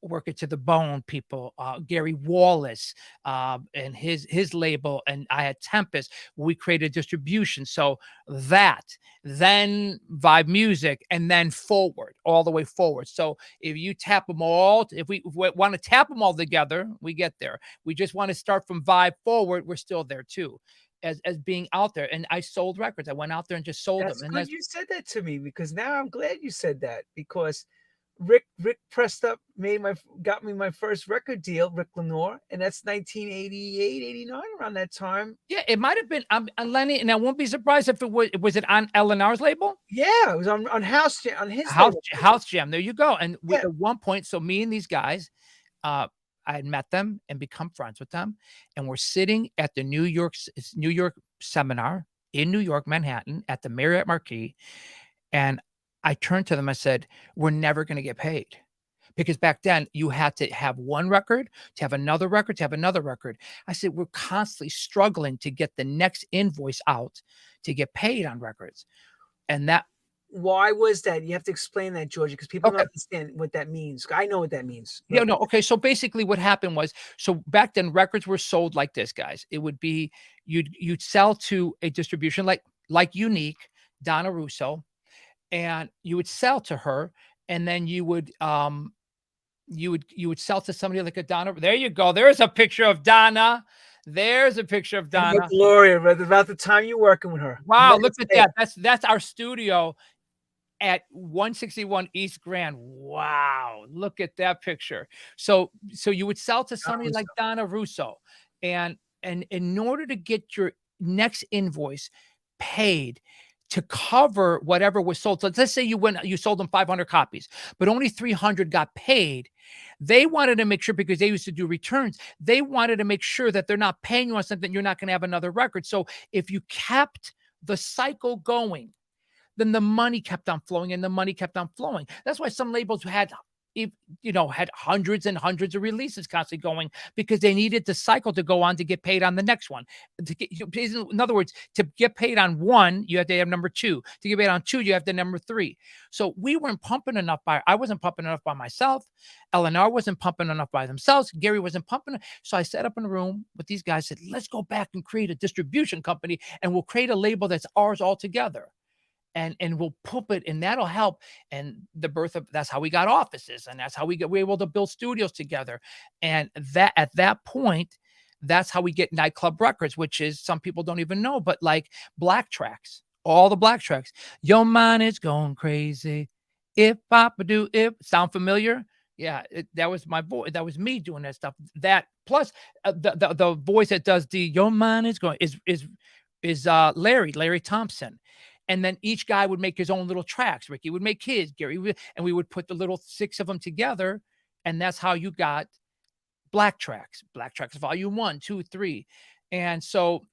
S2: Work It to the Bone people, Gary Wallace, and his label, and I had Tempest. We created distribution. So that, then Vibe Music, and then forward, all the way forward. So if you tap them all, if we want to tap them all together, we get there. We just want to start from Vibe forward, we're still there too, as being out there. And I sold records. I went out there and just sold them.
S1: That's
S2: And
S1: good
S2: that's
S1: you said that to me, because now I'm glad you said that, because Rick pressed up, got me my first record deal, Rick Lenore, and that's 1988, 89, around that time.
S2: Yeah, it might have been, Lenny, and I won't be surprised if was it on L&R's label?
S1: Yeah, it was on on his label.
S2: House Jam, there you go. And
S1: Yeah.
S2: at one point, so me and these guys, uh, I had met them and become friends with them, and we're sitting at the New York seminar in New York, Manhattan, at the Marriott Marquis, and I turned to them, I said, "We're never gonna get paid." Because back then, you had to have one record, to have another record, to have another record. I said, "We're constantly struggling to get the next invoice out to get paid on records." And that
S1: Why was that? You have to explain that, Georgie, because people don't
S2: okay.
S1: understand what that means. I know what that means,
S2: Yeah,
S1: but
S2: no, okay, so basically what happened was, so back then records were sold like this, guys. It would be, you'd sell to a distribution like Unique, Donna Russo, and you would sell to her, and then you would sell to somebody like a Donna. There you go. There's a picture of Donna. There's a picture of
S1: and her
S2: Donna.
S1: Gloria, right about the time you're working with her.
S2: Wow, look at
S1: Hey,
S2: that. That's our studio at 161 East Grand. Wow, look at that picture. So you would sell to
S1: Donna
S2: somebody like
S1: Russo.
S2: Donna Russo, and in order to get your next invoice paid to cover whatever was sold. So let's say you sold them 500 copies, but only 300 got paid. They wanted to make sure, because they used to do returns, they wanted to make sure that they're not paying you on something you're not going to have another record. So if you kept the cycle going, then the money kept on flowing and the money kept on flowing. That's why some labels had hundreds and hundreds of releases constantly going, because they needed the cycle to go on to get paid on the next one. In other words, to get paid on one, you have to have number two. To get paid on two, you have the number three. So we weren't pumping enough I wasn't pumping enough by myself. L&R wasn't pumping enough by themselves. Gary wasn't pumping. So I set up in a room with these guys, said, "Let's go back and create a distribution company, and we'll create a label that's ours altogether. And we'll pump it, and that'll help." And the birth of, that's how we got offices, and that's how we're able to build studios together. And that, at that point, that's how we get Nightclub Records, which is, some people don't even know, but like Black Tracks, all the Black Tracks. Your mind is going crazy. If Papa do it, sound familiar? Yeah, that was my voice. That was me doing that stuff. That plus the voice that does the "Your mind is going" is Larry Thompson. And then each guy would make his own little tracks. Ricky would make his, and we would put the little 6 of them together, And that's how you got Black Tracks volume 1, 2, 3. And so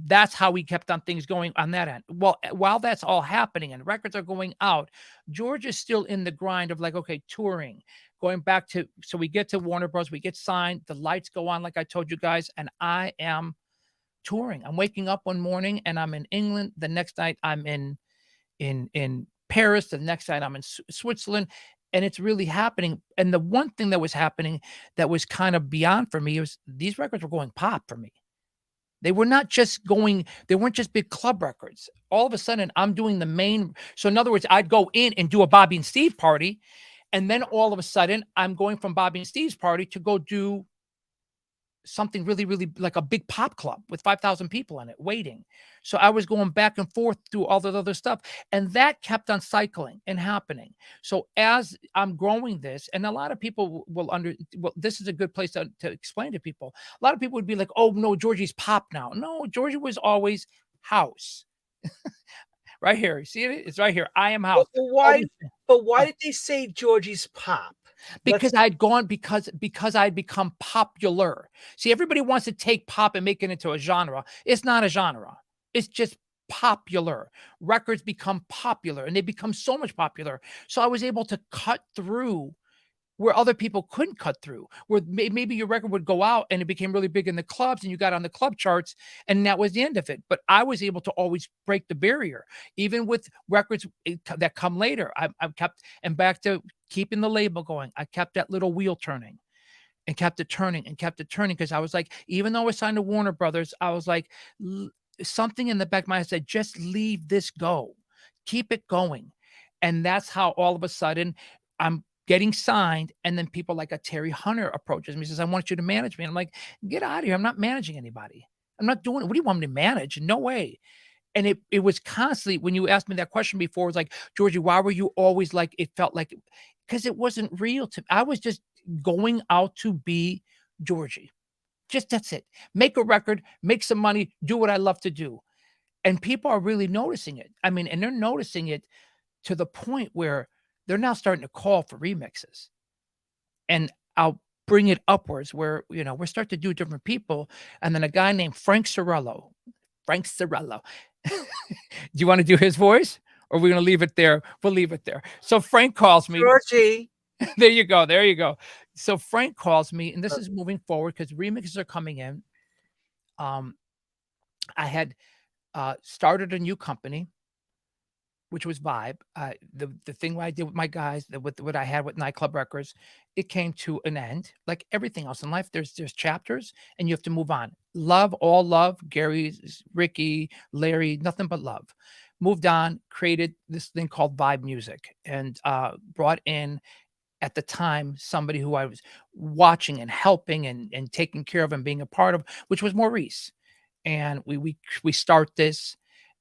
S2: that's how we kept on things going on that end. Well, while that's all happening and records are going out, George is still in the grind of like, okay, touring, going back to, so we get to Warner Bros. We get signed, the lights go on, like I told you guys, and I am touring. I'm waking up one morning and I'm in England. The next night I'm in Paris. The next night I'm in Switzerland. And it's really happening. And the one thing that was happening that was kind of beyond for me was these records were going pop for me. They were not just going, they weren't just big club records. All of a sudden, I'm doing the main. So, in other words, I'd go in and do a Bobby and Steve party. And then all of a sudden, I'm going from Bobby and Steve's party to go do something really, really like a big pop club with 5,000 people in it waiting. So I was going back and forth through all that other stuff. And that kept on cycling and happening. So as I'm growing this, and a lot of people will well, this is a good place to explain to people. A lot of people would be like, oh, no, Georgie's pop now. No, Georgie was always house. Right here. You see it? It's right here. I am house.
S1: But why did they say Georgie's pop?
S2: Because I'd gone because I'd become popular. See, everybody wants to take pop and make it into a genre. It's not a genre. It's just popular. Records become popular and they become so much popular. So I was able to cut through where other people couldn't cut through, where maybe your record would go out and it became really big in the clubs and you got on the club charts and that was the end of it. But I was able to always break the barrier, even with records that come later. I've kept, and back to keeping the label going, I kept that little wheel turning and kept it turning and kept it turning because I was like, even though I signed to Warner Brothers, I was like, something in the back of my head said, just leave this go, keep it going. And that's how all of a sudden I'm getting signed, and then people like a Terry Hunter approaches me, says, I want you to manage me. And I'm like, get out of here. I'm not managing anybody. I'm not doing it. What do you want me to manage? No way. And it was constantly, when you asked me that question before, it was like, Georgie, why were you always like, it felt like, because it wasn't real to me. I was just going out to be Georgie. Just that's it. Make a record, make some money, do what I love to do. And people are really noticing it. I mean, and they're noticing it to the point where they're now starting to call for remixes. And I'll bring it upwards where, we're starting to do different people. And then a guy named Frank Sorello. Do you want to do his voice? Or are we going to leave it there? We'll leave it there. So Frank calls me.
S1: Georgie.
S2: There you go. There you go. So Frank calls me, and this is moving forward because remixes are coming in. I had started a new company, which was Vibe. The thing I did with my guys, with what I had with Nightclub Records, it came to an end. Like everything else in life, there's chapters, and you have to move on. All love. Gary, Ricky, Larry, nothing but love. Moved on, created this thing called Vibe Music, and brought in, at the time, somebody who I was watching and helping and taking care of and being a part of, which was Maurice. And we start this.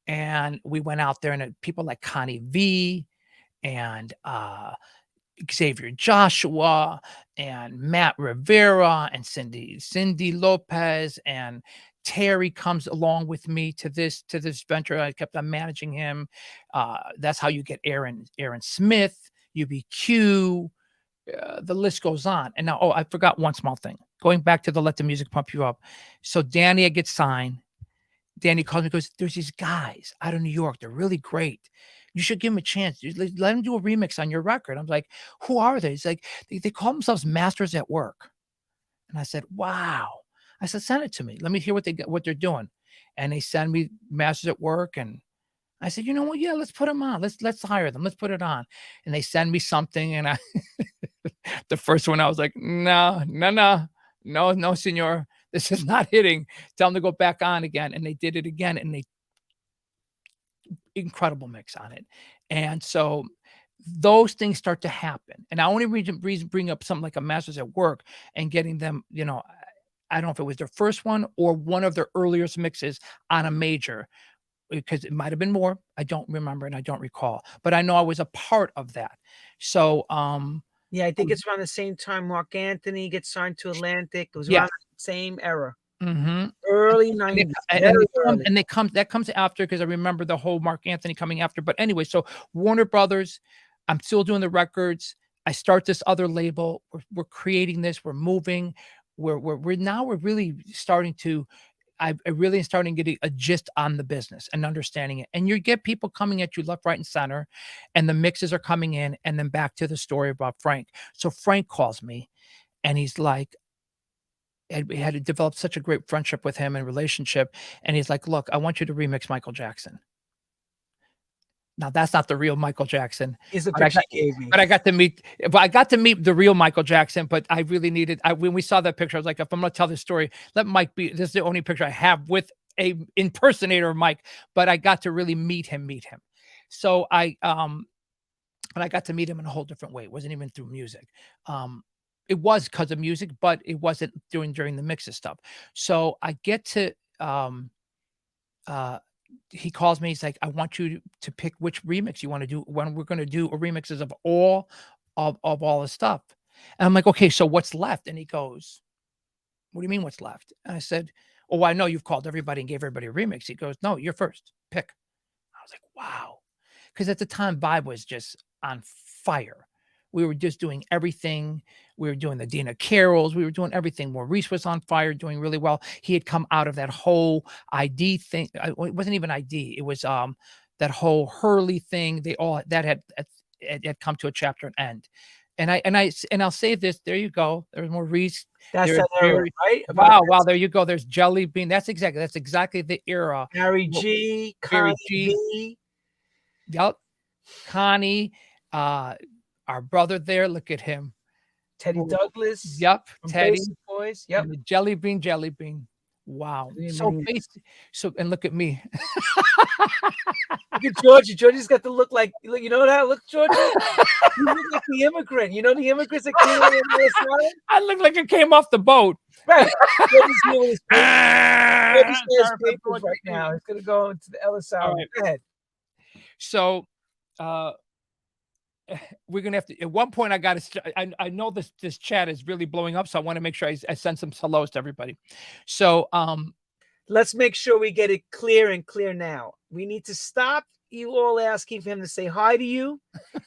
S2: And we went out there, and people like Connie V and Xavier Joshua and Matt Rivera and Cindy Lopez, and Terry comes along with me to this venture. I kept on managing him. That's how you get Aaron Smith, UBQ. The list goes on. And now, I forgot one small thing. Going back to the Let the Music Pump You Up. So Danny gets signed. Danny calls me and goes, there's these guys out of New York. They're really great. You should give them a chance. Let them do a remix on your record. I'm like, who are they? He's like, they call themselves Masters at Work. And I said, wow. I said, send it to me. Let me hear what they're doing. And they send me Masters at Work. And I said, you know what? Yeah, let's put them on. Let's hire them. Let's put it on. And they send me something. And the first one, I was like, no, senor. This is not hitting. Tell them to go back on again. And they did it again. And incredible mix on it. And so those things start to happen. And I only bring up something like a Masters at Work and getting them, I don't know if it was their first one or one of their earliest mixes on a major, because it might have been more. I don't remember and I don't recall. But I know I was a part of that. So
S1: yeah, I think it's around the same time Mark Anthony gets signed to Atlantic. It was around the same era.
S2: Mm-hmm.
S1: Early 90s.
S2: That comes after, because I remember the whole Mark Anthony coming after. But anyway, so Warner Brothers, I'm still doing the records. I start this other label. We're creating this. We're moving. We're really starting to. I really am starting to get a gist on the business and understanding it. And you get people coming at you left, right, and center, and the mixes are coming in. And then back to the story about Frank. So Frank calls me, and he's like, and we had to develop such a great friendship with him and relationship. And he's like, "Look, I want you to remix Michael Jackson." Now that's not the real Michael Jackson,
S1: Is the
S2: but I
S1: picture
S2: got
S1: you gave me.
S2: but I got to meet but I got to meet the real Michael Jackson, but I really needed when we saw that picture, I was like, if I'm gonna tell this story, let Mike be this is the only picture I have with a impersonator of Mike, but I got to really meet him. So and I got to meet him in a whole different way. It wasn't even through music. It was because of music, but it wasn't during the mixes stuff. So I get to uh he calls me. He's like, I want you to pick which remix you want to do when we're going to do a remixes of all the stuff. And I'm like, okay, so what's left? And he goes, what do you mean what's left? And I said, oh, I know you've called everybody and gave everybody a remix. He goes, no, you're first. Pick. I was like, wow. Because at the time, Vibe was just on fire. We were just doing everything. We were doing the Dina Carols. We were doing everything. Maurice was on fire, doing really well. He had come out of that whole ID thing. It wasn't even ID. It was that whole Hurley thing. They all that had come to a chapter and end. And I'll say this. There you go. There's Maurice.
S1: That's
S2: There's
S1: that era,
S2: Jerry.
S1: right? About
S2: Wow. There you go. There's Jelly Bean. That's exactly the era.
S1: Harry G,
S2: Barry
S1: Connie
S2: G.
S1: V,
S2: Yep. Connie, our brother there. Look at him.
S1: Teddy
S2: Well,
S1: Douglas
S2: yep,
S1: from
S2: Teddy
S1: Basic Boys. Yep.
S2: and the Jelly Bean. Wow. So
S1: Look
S2: and look at me.
S1: at Georgie. Georgie's got the look like, you know how look, Georgie? You look like the immigrant. You know the immigrants that came over on the other side?
S2: I look like I came off the boat.
S1: Right. Georgie's doing his Georgie's
S2: Sorry
S1: his
S2: for
S1: papers right
S2: the-
S1: now. He's going to go into the Ellis
S2: All
S1: Hour.
S2: right.
S1: Go ahead.
S2: So we're gonna have to at one point. I know this chat is really blowing up, so I want to make sure I send some hellos to everybody. So
S1: Let's make sure we get it clear now. We need to stop you all asking for him to say hi to you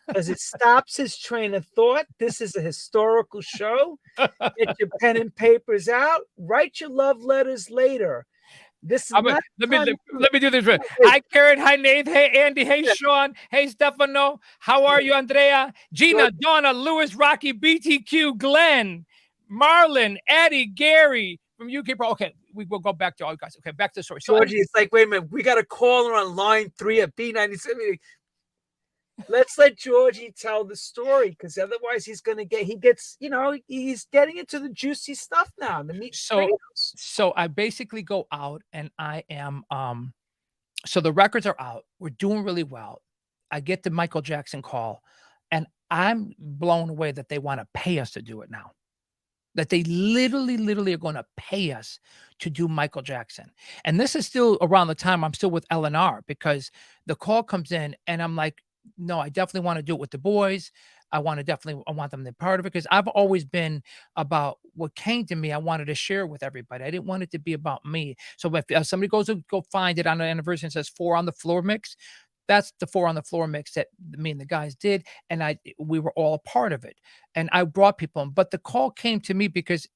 S1: because it stops his train of thought. This is a historical show. Get your pen and papers out. Write your love letters later. This is
S2: let me do this. Hi, Karen. Hi, Nate. Hey, Andy. Hey, Sean. Hey, Stefano. How are you, Andrea? Gina, Donna, Lewis, Rocky, BTQ, Glenn, Marlon, Eddie, Gary from UK Pro. Okay, we will go back to all you guys. Okay, back to the story. So
S1: Georgie, it's like, wait a minute, we got a caller on line 3 at B97. Let's let Georgie tell the story because otherwise he's getting into the juicy stuff now. The meat.
S2: So I basically go out and I am so the records are out. We're doing really well. I get the Michael Jackson call and I'm blown away that they want to pay us to do it now. That they literally are going to pay us to do Michael Jackson. And this is still around the time I'm still with LNR because the call comes in and I'm like, no, I definitely want to do it with the boys. I want them to be part of it because I've always been about what came to me. I wanted to share it with everybody. I didn't want it to be about me. So if somebody goes to go find it on the anniversary and says 4 on the floor mix, that's the 4 on the floor mix that me and the guys did. And we were all a part of it. And I brought people in, but the call came to me because,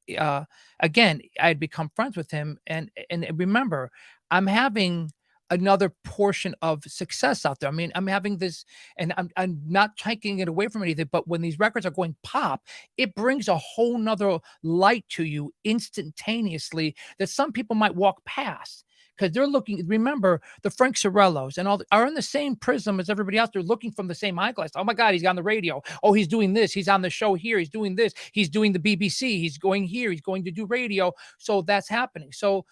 S2: again, I had become friends with him. And remember, I'm having another portion of success out there. I mean, I'm having this, and I'm not taking it away from anything, but when these records are going pop, it brings a whole nother light to you instantaneously that some people might walk past. Because they're looking, remember, the Frank Sorellos and all are in the same prism as everybody else. They're looking from the same eyeglass. Oh my God, he's on the radio. Oh, he's doing this. He's on the show here. He's doing this. He's doing the BBC. He's going here. He's going to do radio. So that's happening. So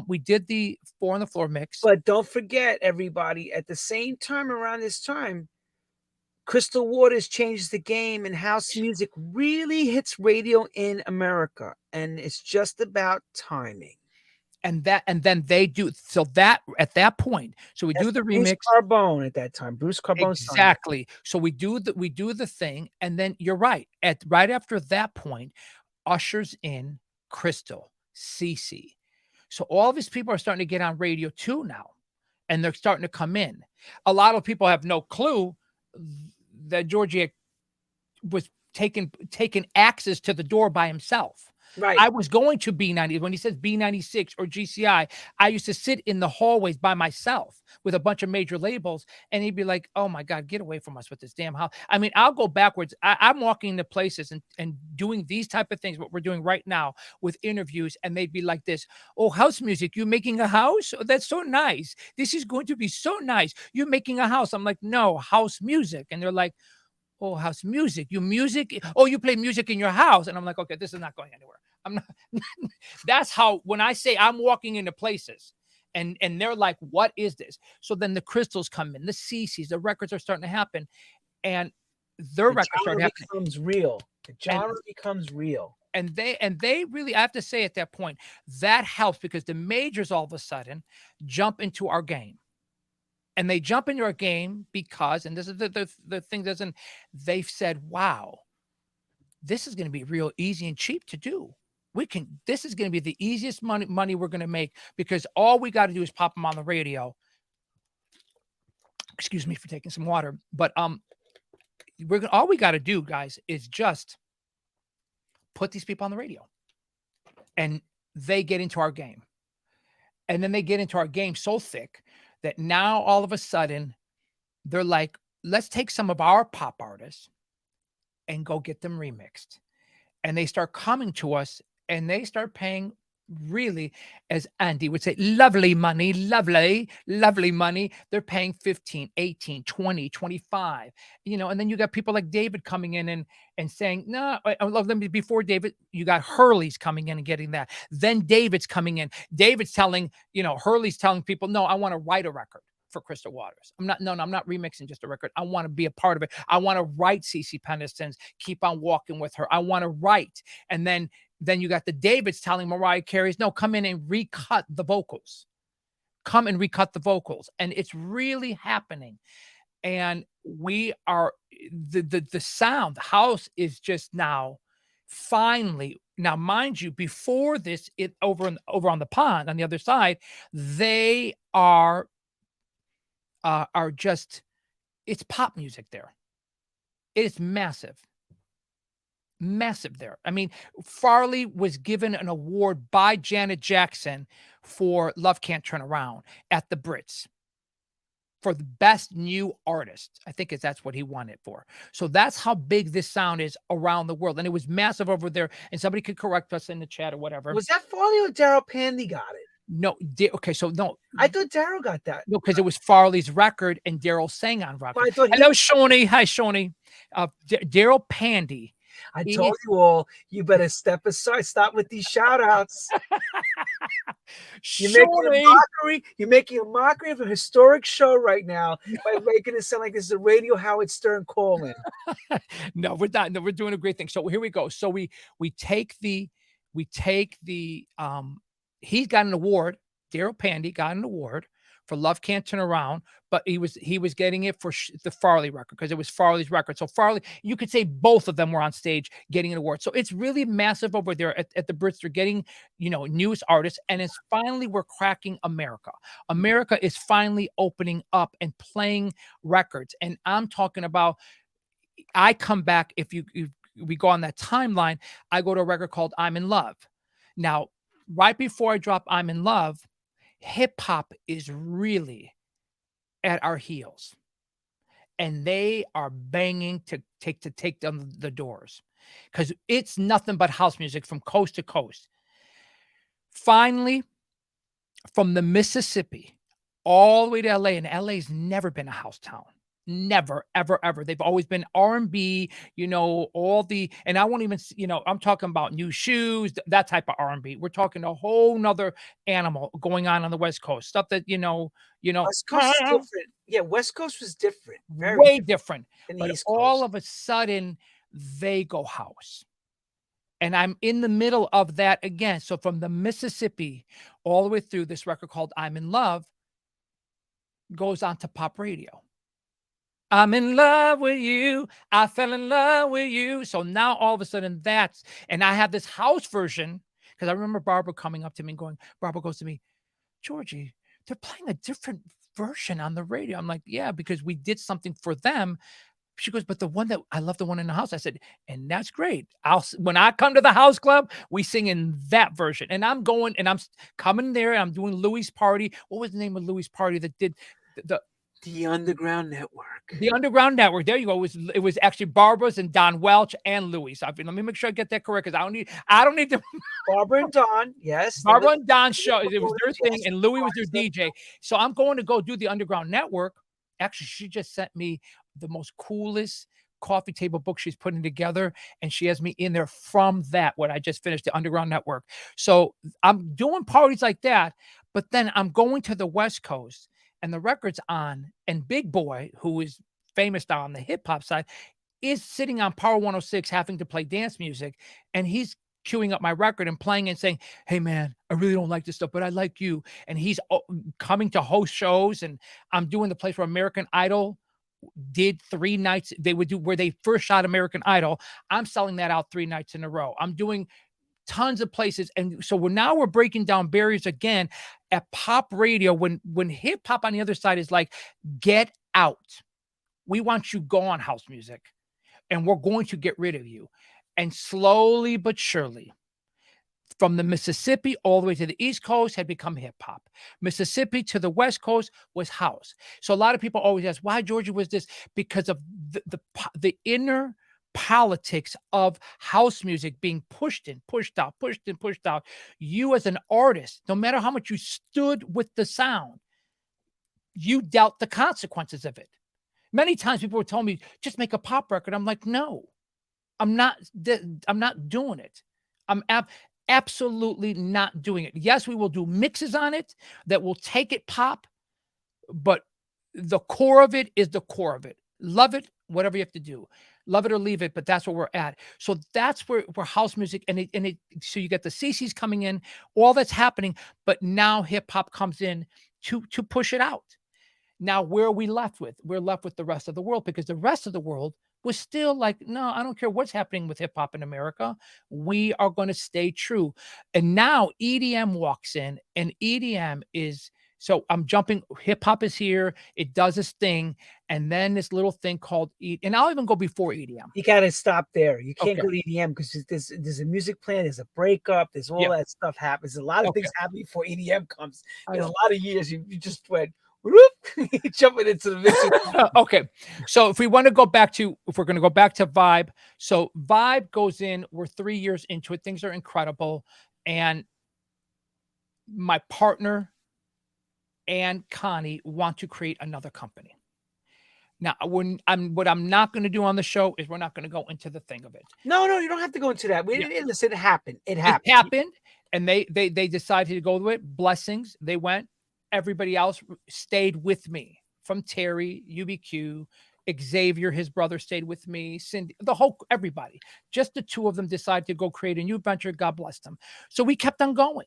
S2: we did the 4 on the floor mix.
S1: But don't forget, everybody, at the same time around this time, Crystal Waters changes the game and house music really hits radio in America. And it's just about timing.
S2: And then they do so that at that point. So we do the remix.
S1: Bruce Carbone at that time. Bruce Carbone.
S2: Exactly. So we do the thing, and then you're right. Right after that point, ushers in Crystal, Cece. So all of these people are starting to get on radio too now, and they're starting to come in. A lot of people have no clue that Georgie was taken access to the door by himself.
S1: Right.
S2: I was going to B90. When he says B96 or GCI, I used to sit in the hallways by myself with a bunch of major labels, and he'd be like, "Oh my God, get away from us with this damn house." I mean, I'll go backwards. I'm walking into places and doing these type of things, what we're doing right now with interviews, and they'd be like this: "Oh, house music, you making a house? Oh, that's so nice. This is going to be so nice. You're making a house." I'm like, "No, house music." And they're like, "Oh, house music. You music? Oh, you play music in your house?" And I'm like, "Okay, this is not going anywhere." I'm not. That's how, when I say I'm walking into places and they're like, "What is this?" So then the crystals come in, the CCs, the records are starting to happen, and their
S1: The
S2: records start
S1: genre
S2: happening.
S1: becomes real. The
S2: And
S1: genre becomes real.
S2: they really, I have to say, at that point, that helps because the majors all of a sudden jump into our game. And they jump into our game because, and this is the thing doesn't, they've said, "Wow, this is going to be real easy and cheap to do. This is going to be the easiest money we're going to make because all we got to do is pop them on the radio." Excuse me for taking some water, but all we got to do, guys, is just put these people on the radio, and they get into our game, and then they get into our game so thick that now all of a sudden they're like, "Let's take some of our pop artists and go get them remixed." And they start coming to us and they start paying, really, as Andy would say, lovely money, lovely money. They're paying 15, 18, 20, 25, and then you got people like David coming in and saying, "No, I love them." Before David, you got Hurley's coming in and getting that. Then David's coming in. David's telling, Hurley's telling people, "No, I want to write a record for Crystal Waters. I'm not remixing just a record. I want to be a part of it. I want to write CeCe Peniston's Keep on Walking with Her. I want to write." And then you got the Davids telling Mariah Carey's, "No, come in and recut the vocals. Come and recut the vocals." And it's really happening. And we are the sound, the house is just now finally. Now, mind you, before this, it over on the pond on the other side, they are just, it's pop music there. It is massive. Massive there. I mean, Farley was given an award by Janet Jackson for Love Can't Turn Around at the Brits for the best new artist. I think that's what he won it for. So that's how big this sound is around the world. And it was massive over there. And somebody could correct us in the chat or whatever.
S1: Was that Farley or Daryl Pandy got it?
S2: No, okay, so no.
S1: I thought Daryl got that.
S2: No, because it was Farley's record and Daryl sang on record.
S1: Well, I thought
S2: Hello, Shawnee. Hi, Shawnee. Daryl Pandy.
S1: I told you all, you better step aside. Stop with these shout outs. You're making a mockery of a historic show right now by making it sound like this is a Radio Howard Stern call-in.
S2: No, we're not. No, we're doing a great thing. So here we go. So we take the he's got an award. Daryl Pandy got an award for Love Can't Turn Around, but he was getting it for the Farley record because it was Farley's record. So Farley, you could say both of them were on stage getting an award. So it's really massive over there at the Brits. They're getting, newest artists, and it's finally, we're cracking America. America is finally opening up and playing records. And I'm talking about, I come back, if we go on that timeline, I go to a record called I'm in Love. Now, right before I drop I'm in Love, hip hop is really at our heels, and they are banging to take down the doors because it's nothing but house music from coast to coast. Finally, from the Mississippi all the way to LA, and LA's never been a house town. Never, ever, ever. They've always been R&B, and I won't even, I'm talking about New Shoes, that type of R&B. We're talking a whole nother animal going on the West Coast, stuff that,
S1: West Coast is different. Yeah, West Coast was different.
S2: Way different. But
S1: East
S2: all
S1: Coast.
S2: of a sudden, they go house. And I'm in the middle of that again. So from the Mississippi all the way through, this record called I'm in Love goes on to pop radio. I'm in love with you. I fell in love with you. So now all of a sudden and I have this house version because I remember Barbara coming up to me and Barbara goes to me, "Georgie, they're playing a different version on the radio." I'm like, "Yeah, because we did something for them She goes, "But the one that I love, the one in the house." I said, "And that's great. When I come to the house club, we sing in that version." And I'm going and coming there and I'm doing Louis' party. What was the name of Louis' party that did the
S1: The Underground Network.
S2: the Underground Network? There you go. It was actually Barbara's and Don Welch and Louis. Let me make sure I get that correct because I don't need to.
S1: Barbara and Don, yes.
S2: Barbara and Don's show. It was their thing,
S1: Yes.
S2: and Louis was their DJ. So I'm going to go do the Underground Network. Actually, she just sent me the most coolest coffee table book she's putting together, and she has me in there from that what I just finished, the Underground Network. So I'm doing parties like that, but then I'm going to the West Coast, and the record's on, and Big Boy, who is famous now on the hip hop side, is sitting on Power 106 having to play dance music, and he's queuing up my record and playing and saying, "Hey man, I really don't like this stuff, but I like you." And he's coming to host shows, and I'm doing the place where American Idol did 3 nights. They would do where they first shot American Idol. I'm selling that out 3 nights in a row. I'm doing tons of places, and so we're breaking down barriers again at pop radio when hip hop on the other side is like, get out. We want you gone, house music, and we're going to get rid of you. And slowly but surely, from the Mississippi all the way to the East Coast had become hip hop. Mississippi to the West Coast was house. So a lot of people always ask why Georgia was this, because of the inner politics of house music being pushed in, pushed out, pushed in, pushed out. You as an artist, no matter how much you stood with the sound, you dealt the consequences of it. Many times people were telling me, just make a pop record. I'm like, no, I'm not doing it. I'm absolutely not doing it. Yes, we will do mixes on it that will take it pop, but the core of it is the core of it. Love it, whatever you have to do. Love it or leave it, but that's where we're at. So that's where house music so you get the CCs coming in, all that's happening, but now hip hop comes in to push it out. Now, where are we left with? We're left with the rest of the world, because the rest of the world was still like, no, I don't care what's happening with hip hop in America. We are going to stay true. And now EDM walks in, and EDM is, so I'm jumping, hip hop is here. It does its thing. And then this little thing called, and I'll even go before EDM.
S1: You got to stop there. You can't
S2: Okay.
S1: go to EDM because there's a music plan, there's a breakup, there's all
S2: Yeah.
S1: that stuff happens. A lot of
S2: Okay.
S1: things happen before EDM comes.
S2: I
S1: In a
S2: know.
S1: lot of years, you just went, whoop, jumping into the mix.
S2: Okay. So if we're going to go back to Vibe, so Vibe goes in, we're 3 years into it. Things are incredible. And my partner and Connie want to create another company. Now, what I'm not going to do on the show is we're not going to go into the thing of it.
S1: No, you don't have to go into that. Listen, it happened. It
S2: It
S1: happened.
S2: happened, and they decided to go with it. Blessings. They went. Everybody else stayed with me. From Terry, UBQ, Xavier, his brother, stayed with me. Cindy, everybody. Just the two of them decided to go create a new venture. God bless them. So we kept on going.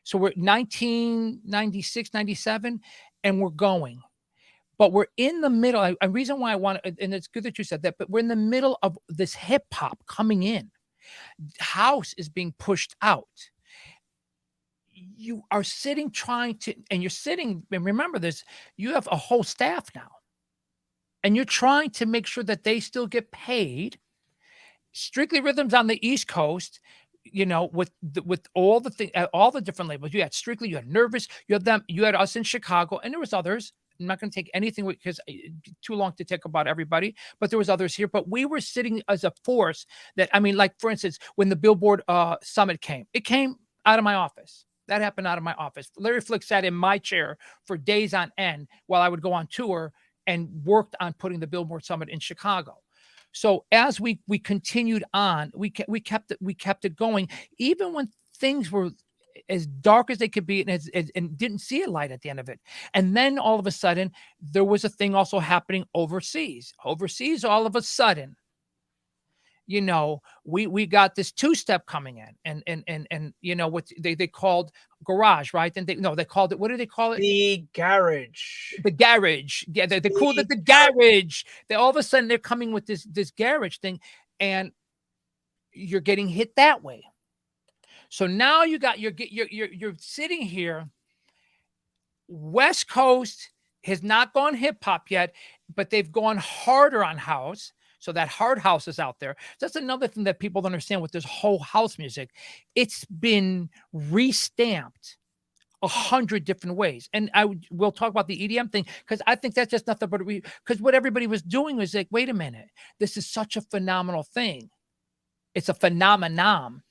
S2: So we're 1996, 97, and we're going. But we're in the middle. A reason why I want to, and it's good that you said that, but we're in the middle of this hip hop coming in. House is being pushed out. You are sitting and remember this, you have a whole staff now. And you're trying to make sure that they still get paid. Strictly Rhythms on the East Coast, with all the different labels. You had Strictly, you had Nervous, you had them, you had us in Chicago, and there was others. I'm not going to take anything because too long to take about everybody, but there was others here. But we were sitting as a force that, like, for instance, when the Billboard Summit came, it came out of my office. That happened out of my office. Larry Flick sat in my chair for days on end while I would go on tour and worked on putting the Billboard Summit in Chicago. So as we continued on, we kept it going, even when things were as dark as they could be, and didn't see a light at the end of it. And then all of a sudden, there was a thing also happening overseas. Overseas, all of a sudden, we got this two-step coming in, and what they called garage, right? And they called it, what do they call it?
S1: The garage.
S2: The garage. Yeah, they called it the garage. They all of a sudden they're coming with this garage thing, and you're getting hit that way. So now you're sitting here. West Coast has not gone hip hop yet, but they've gone harder on house. So that hard house is out there. So that's another thing that people don't understand with this whole house music. It's been restamped 100 different ways. And we'll talk about the EDM thing because I think that's just nothing but because what everybody was doing was like, wait a minute, this is such a phenomenal thing. It's a phenomenon.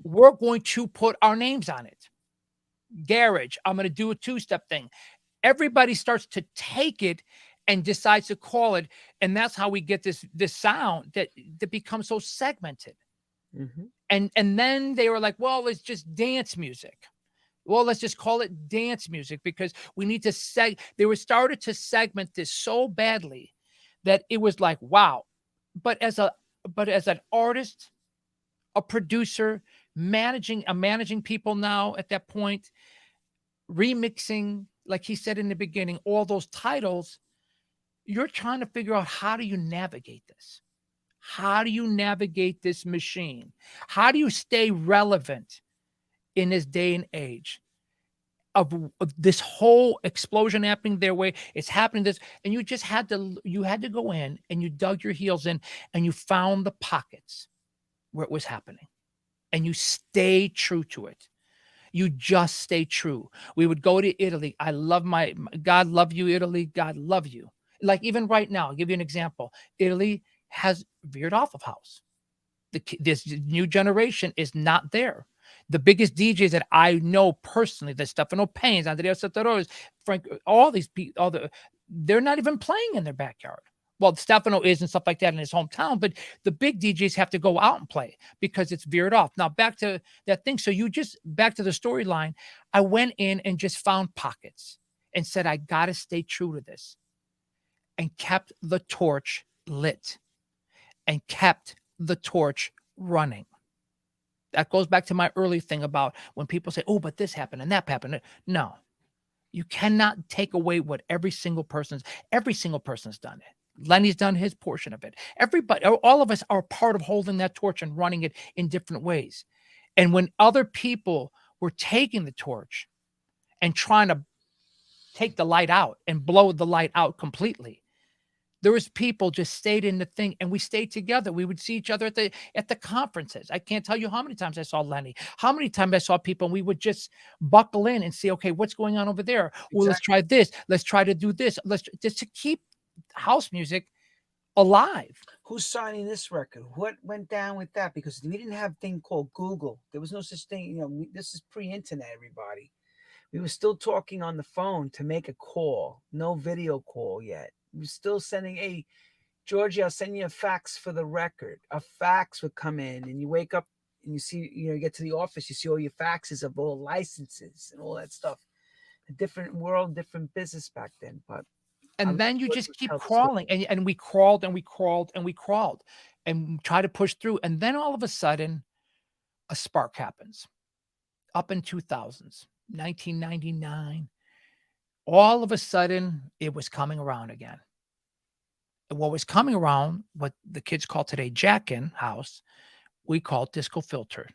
S2: We're going to put our names on it. Garage, I'm going to do a two-step thing. Everybody starts to take it and decides to call it, and that's how we get this sound that becomes so segmented.
S1: Mm-hmm.
S2: And then they were like, well, it's just dance music. Well, let's just call it dance music because we need to they were started to segment this so badly that it was like, wow. But as an artist, a producer, I'm managing people now at that point, remixing, like he said in the beginning, all those titles, you're trying to figure out how do you navigate this? How do you navigate this machine? How do you stay relevant in this day and age of this whole explosion happening their way? It's happening this, and you had to go in and you dug your heels in and you found the pockets where it was happening and you stay true to it. You just stay true. We would go to Italy. I love God love you, Italy. God love you. Like even right now, I'll give you an example. Italy has veered off of house. This new generation is not there. The biggest DJs that I know personally, the Stefano Paynes, Andrea Sotoros, Frank, all these people, they're not even playing in their backyard. Well, Stefano is and stuff like that in his hometown, but the big DJs have to go out and play because it's veered off. Now back to that thing. So back to the storyline. I went in and just found pockets and said, I got to stay true to this, and kept the torch lit and kept the torch running. That goes back to my early thing about when people say, oh, but this happened and that happened. No, you cannot take away what every single person's done it. Lenny's done his portion of it. Everybody, all of us are part of holding that torch and running it in different ways. And when other people were taking the torch and trying to take the light out and blow the light out completely, there was people just stayed in the thing and we stayed together. We would see each other at the conferences. I can't tell you how many times I saw Lenny, how many times I saw people, and we would just buckle in and see, okay, what's going on over there? Well, let's try this. Let's try to do this. Let's just to keep house music alive.
S1: Who's signing this record? What went down with that? Because we didn't have a thing called Google. There was no such thing. This is pre-internet, everybody. We were still talking on the phone to make a call. No video call yet. We were still sending a Georgie, I'll send you a fax for the record. A fax would come in, and you wake up and you see, you get to the office, you see all your faxes of all licenses and all that stuff. A different world, different business back then. But
S2: and then you just keep crawling, and we crawled and we crawled and we crawled and try to push through. And then all of a sudden, a spark happens up in 2000s, 1999. All of a sudden, it was coming around again. What was coming around, what the kids call today jackin' house, we call disco filter.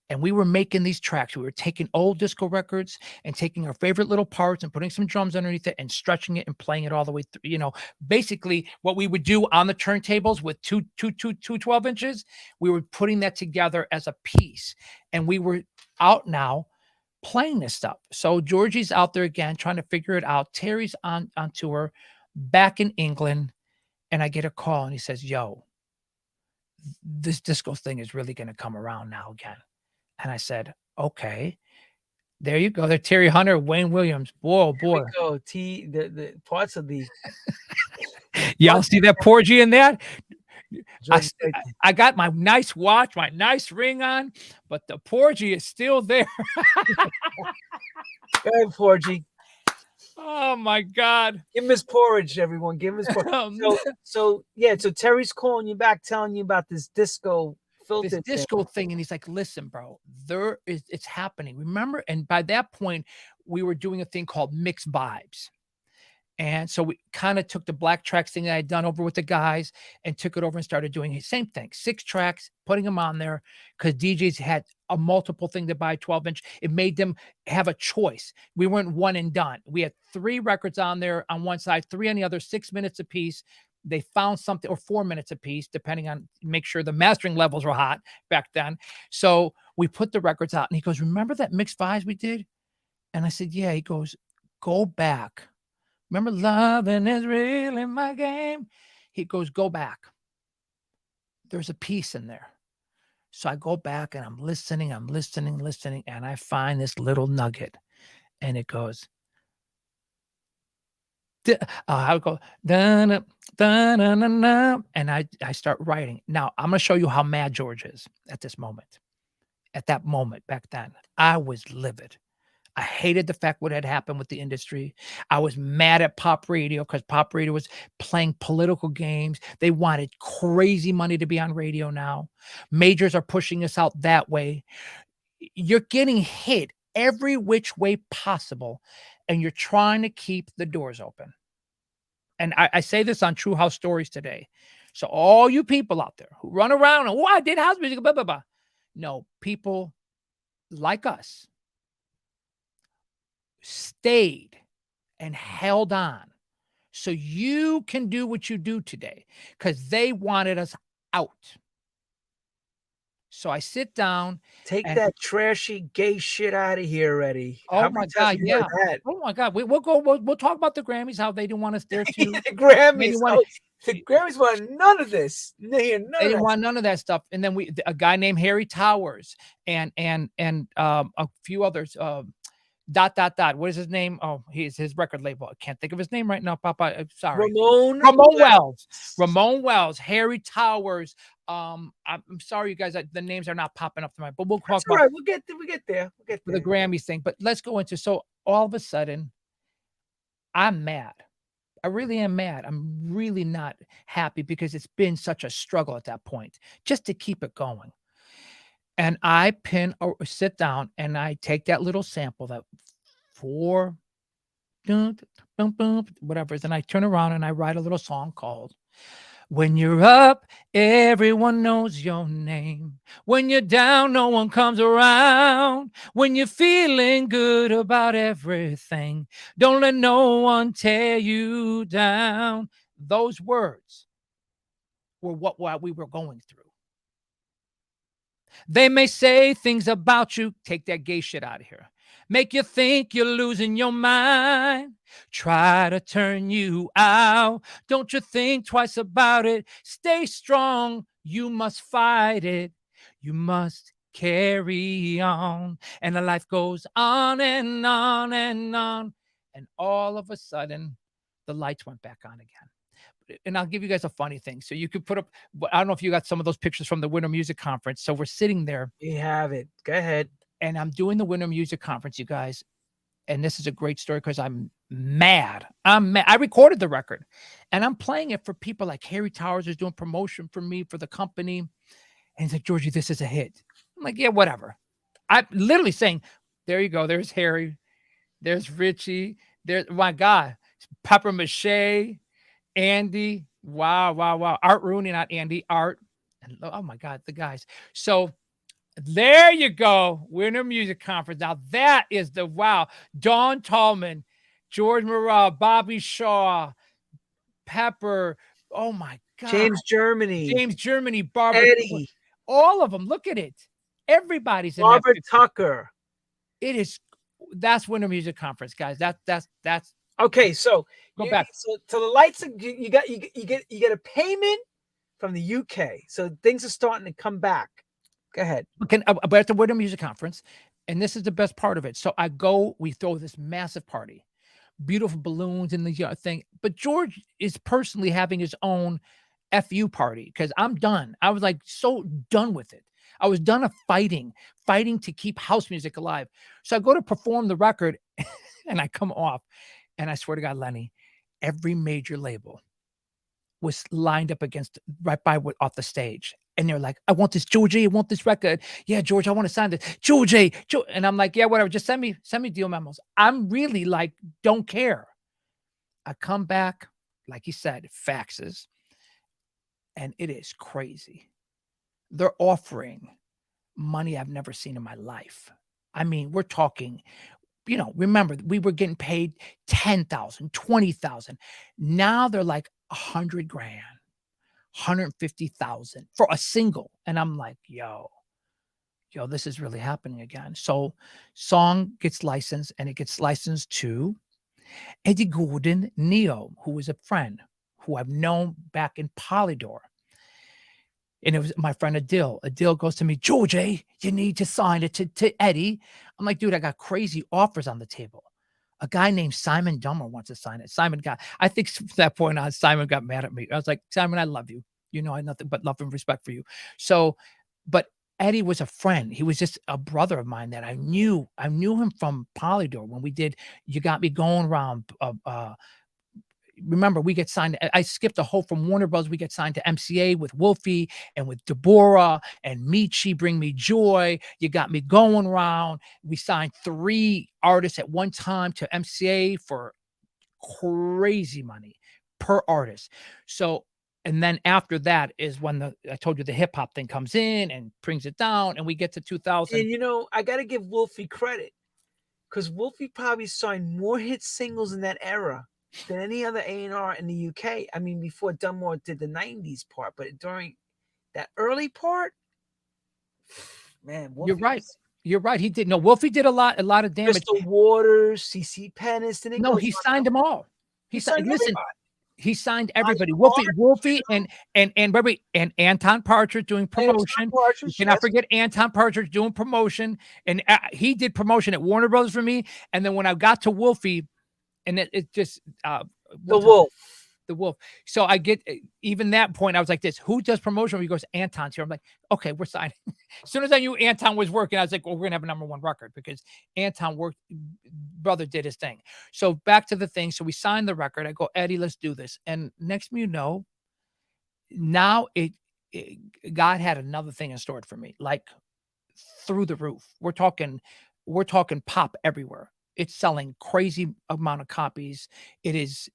S2: And we were making these tracks. We were taking old disco records and taking our favorite little parts and putting some drums underneath it and stretching it and playing it all the way through. Basically what we would do on the turntables with two 12 inches, we were putting that together as a piece. And we were out now playing this stuff. So Georgie's out there again, trying to figure it out. Terry's on tour back in England. And I get a call and he says, yo, this disco thing is really going to come around now again. And I said, okay, there you go. There, Terry Hunter, Wayne Williams. Boy, oh boy.
S1: Go the parts of the.
S2: Y'all see that Porgie in that? I got my nice watch, my nice ring on, but the Porgie is still there.
S1: Go ahead, Porgie.
S2: Oh my God.
S1: Give him his porridge, everyone. Give him his porridge. So Terry's calling you back, telling you about this disco filter.
S2: This disco thing. And he's like, listen, bro, it's happening. Remember? And by that point, we were doing a thing called mixed vibes. And so we kind of took the black tracks thing that I'd done over with the guys and took it over and started doing the same thing. 6 tracks, putting them on there because DJs had a multiple thing to buy 12-inch. It made them have a choice. We weren't one and done. We had 3 records on there on one side, 3 on the other, 6 minutes a piece. They found something, or 4 minutes a piece, depending on, make sure the mastering levels were hot back then. So we put the records out and he goes, remember that mixed vibes we did? And I said, yeah. He goes, go back. Remember, loving is really my game. He goes, go back. There's a piece in there. So I go back and I'm listening, and I find this little nugget. And it goes, I would go, da-na, da-na-na-na, and I start writing. Now, I'm going to show you how mad George is at this moment. At that moment back then, I was livid. I hated the fact what had happened with the industry. I was mad at pop radio because pop radio was playing political games. They wanted crazy money to be on radio now. Majors are pushing us out that way. You're getting hit every which way possible, and you're trying to keep the doors open. And I say this on True House Stories today. So all you people out there who run around and, I did house music, blah, blah, blah. No, people like us stayed and held on so you can do what you do today because they wanted us out. So I sit down.
S1: Take that trashy gay shit out of here already. How
S2: Oh
S1: many
S2: my
S1: times
S2: God,
S1: have you heard
S2: yeah.
S1: that?
S2: Oh my God. We'll talk about the Grammys, how they didn't want us there too.
S1: The Grammys.
S2: want
S1: The Grammys want none of this. They
S2: They didn't want none of that stuff. And then a guy named Harry Towers and a few others, What is his name? Oh, his record label. I can't think of his name right now, Papa. I'm sorry.
S1: Ramon
S2: Wells. Ramon Wells, Harry Towers. I'm sorry, you guys. The names are not popping up to mind, but we'll talk about.
S1: All right, we'll get there.
S2: The Grammys thing. But let's go into. So all of a sudden, I'm mad. I really am mad. I'm really not happy because it's been such a struggle at that point just to keep it going. And I sit down and I take that little sample, that 4, whatever, then I turn around and I write a little song called When You're Up, Everyone Knows Your Name. When you're down, no one comes around. When you're feeling good about everything, don't let no one tear you down. Those words were what we were going through. They may say things about you, take that gay shit out of here, make you think you're losing your mind, try to turn you out. Don't you think twice about it. Stay strong. You must fight it. You must carry on. And the life goes on and on and on. And all of a sudden, the lights went back on again. And I'll give you guys a funny thing. So you could put up, I don't know if you got some of those pictures from the Winter Music Conference. So we're sitting there.
S1: You have it. Go ahead.
S2: And I'm doing the Winter Music Conference, you guys. And this is a great story because I'm mad. I recorded the record and I'm playing it for people like Harry Towers is doing promotion for me, for the company. And he's like, Georgie, this is a hit. I'm like, yeah, whatever. I'm literally saying, there you go. There's Harry. There's Richie. There's, my God, Pepper Mache. Andy, wow. Art Rooney, not Andy, Art. And oh my God, the guys. So there you go. Winter Music Conference. Now that is the wow. Dawn Tallman, George Morale, Bobby Shaw, Pepper. Oh my God.
S1: James Germany,
S2: Barbara,
S1: Eddie.
S2: all of them. Look at it. Everybody's in
S1: Robert Tucker.
S2: It is. That's Winter Music Conference, guys. That's
S1: okay. So
S2: go back.
S1: So the lights. You get a payment from the UK. So things are starting to come back. Go ahead.
S2: But at the Winter Music Conference, and this is the best part of it. So we throw this massive party, beautiful balloons and the thing. But George is personally having his own FU party because I'm done. I was like so done with it. I was done of fighting to keep house music alive. So I go to perform the record and I come off. And I swear to God, Lenny, every major label was lined up right by off the stage. And they're like, I want this, Georgie, I want this record. Yeah, George, I want to sign this. Georgie. And I'm like, yeah, whatever. Just send me deal memos. I'm really like, don't care. I come back, like you said, faxes, and it is crazy. They're offering money I've never seen in my life. I mean, we're talking, remember we were getting paid 10,000, 20,000. Now they're like 100 grand, 150,000 for a single. And I'm like, yo, this is really happening again. So song gets licensed and it gets licensed to Eddie Gordon Neo, who was a friend who I've known back in Polydor. And it was my friend Adil. Adil goes to me, Georgie, you need to sign it to Eddie. I'm like, dude, I got crazy offers on the table. A guy named Simon Dummer wants to sign it. I think from that point on, Simon got mad at me. I was like, Simon, I love you. I have nothing but love and respect for you. So, but Eddie was a friend. He was just a brother of mine that I knew. I knew him from Polydor when we did You Got Me Going Around. Remember, we get signed. I skipped a whole from Warner Bros. We get signed to MCA with Wolfie and with Deborah and Michi, Bring Me Joy. You Got Me Going Round. We signed 3 artists at one time to MCA for crazy money per artist. So, and then after that is when I told you the hip hop thing comes in and brings it down, and we get to 2000.
S1: And I got to give Wolfie credit because Wolfie probably signed more hit singles in that era than any other A&R in the UK. I mean, before Dunmore did the 90s part, but during that early part, man,
S2: Wolfie You're right. He did. No, Wolfie did a lot of damage.
S1: Crystal Waters, CC Pennis.
S2: No, he signed them all.
S1: He signed everybody.
S2: He signed everybody. Wolfie and Anton Partridge doing promotion. You cannot forget Anton Partridge doing promotion. And he did promotion at Warner Brothers for me. And then when I got to Wolfie, and it just
S1: the Wolf.
S2: So I get even that point. I was like, "This who does promotion?" He goes, "Anton's here." I'm like, "Okay, we're signing." As soon as I knew Anton was working, I was like, "Well, we're gonna have a #1 record because Anton worked. Brother did his thing." So back to the thing. So we signed the record. I go, "Eddie, let's do this." And next thing you know, now God had another thing in store for me, like through the roof. We're talking pop everywhere. It's selling crazy amount of copies. It is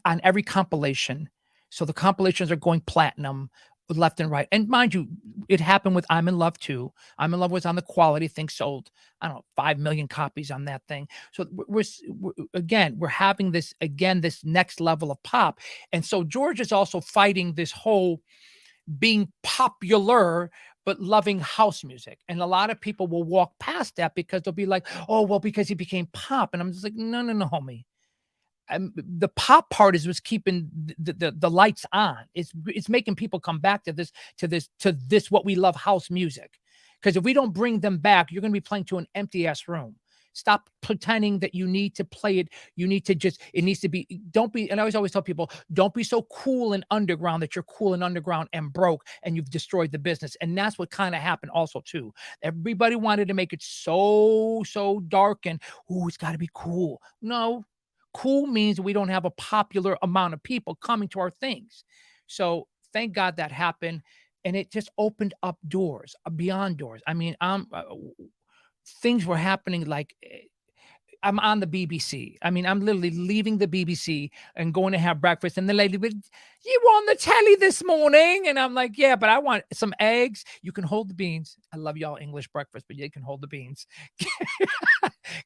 S2: on every compilation. So the compilations are going platinum left and right. And mind you, it happened with I'm in Love too. I'm in Love was on the quality thing, sold, I don't know, 5 million copies on that thing. So we're having this next level of pop. And so George is also fighting this whole being popular but loving house music. And a lot of people will walk past that because they'll be like, oh, well, because he became pop. And I'm just like, no, homie. The pop part was keeping the lights on. It's making people come back to this what we love, house music. Because if we don't bring them back, you're going to be playing to an empty ass room. Stop pretending that you need to play it. You need to it needs to be, don't be, and I always tell people, don't be so cool and underground that you're cool and underground and broke and you've destroyed the business. And that's what kind of happened also too. Everybody wanted to make it so dark and, it's got to be cool. No, cool means we don't have a popular amount of people coming to our things. So thank God that happened. And it just opened up doors, beyond doors. I mean, things were happening like I'm on the BBC. I mean, I'm literally leaving the BBC and going to have breakfast. And the lady would, you on the telly this morning? And I'm like, yeah, but I want some eggs. You can hold the beans. I love y'all English breakfast, but you can hold the beans.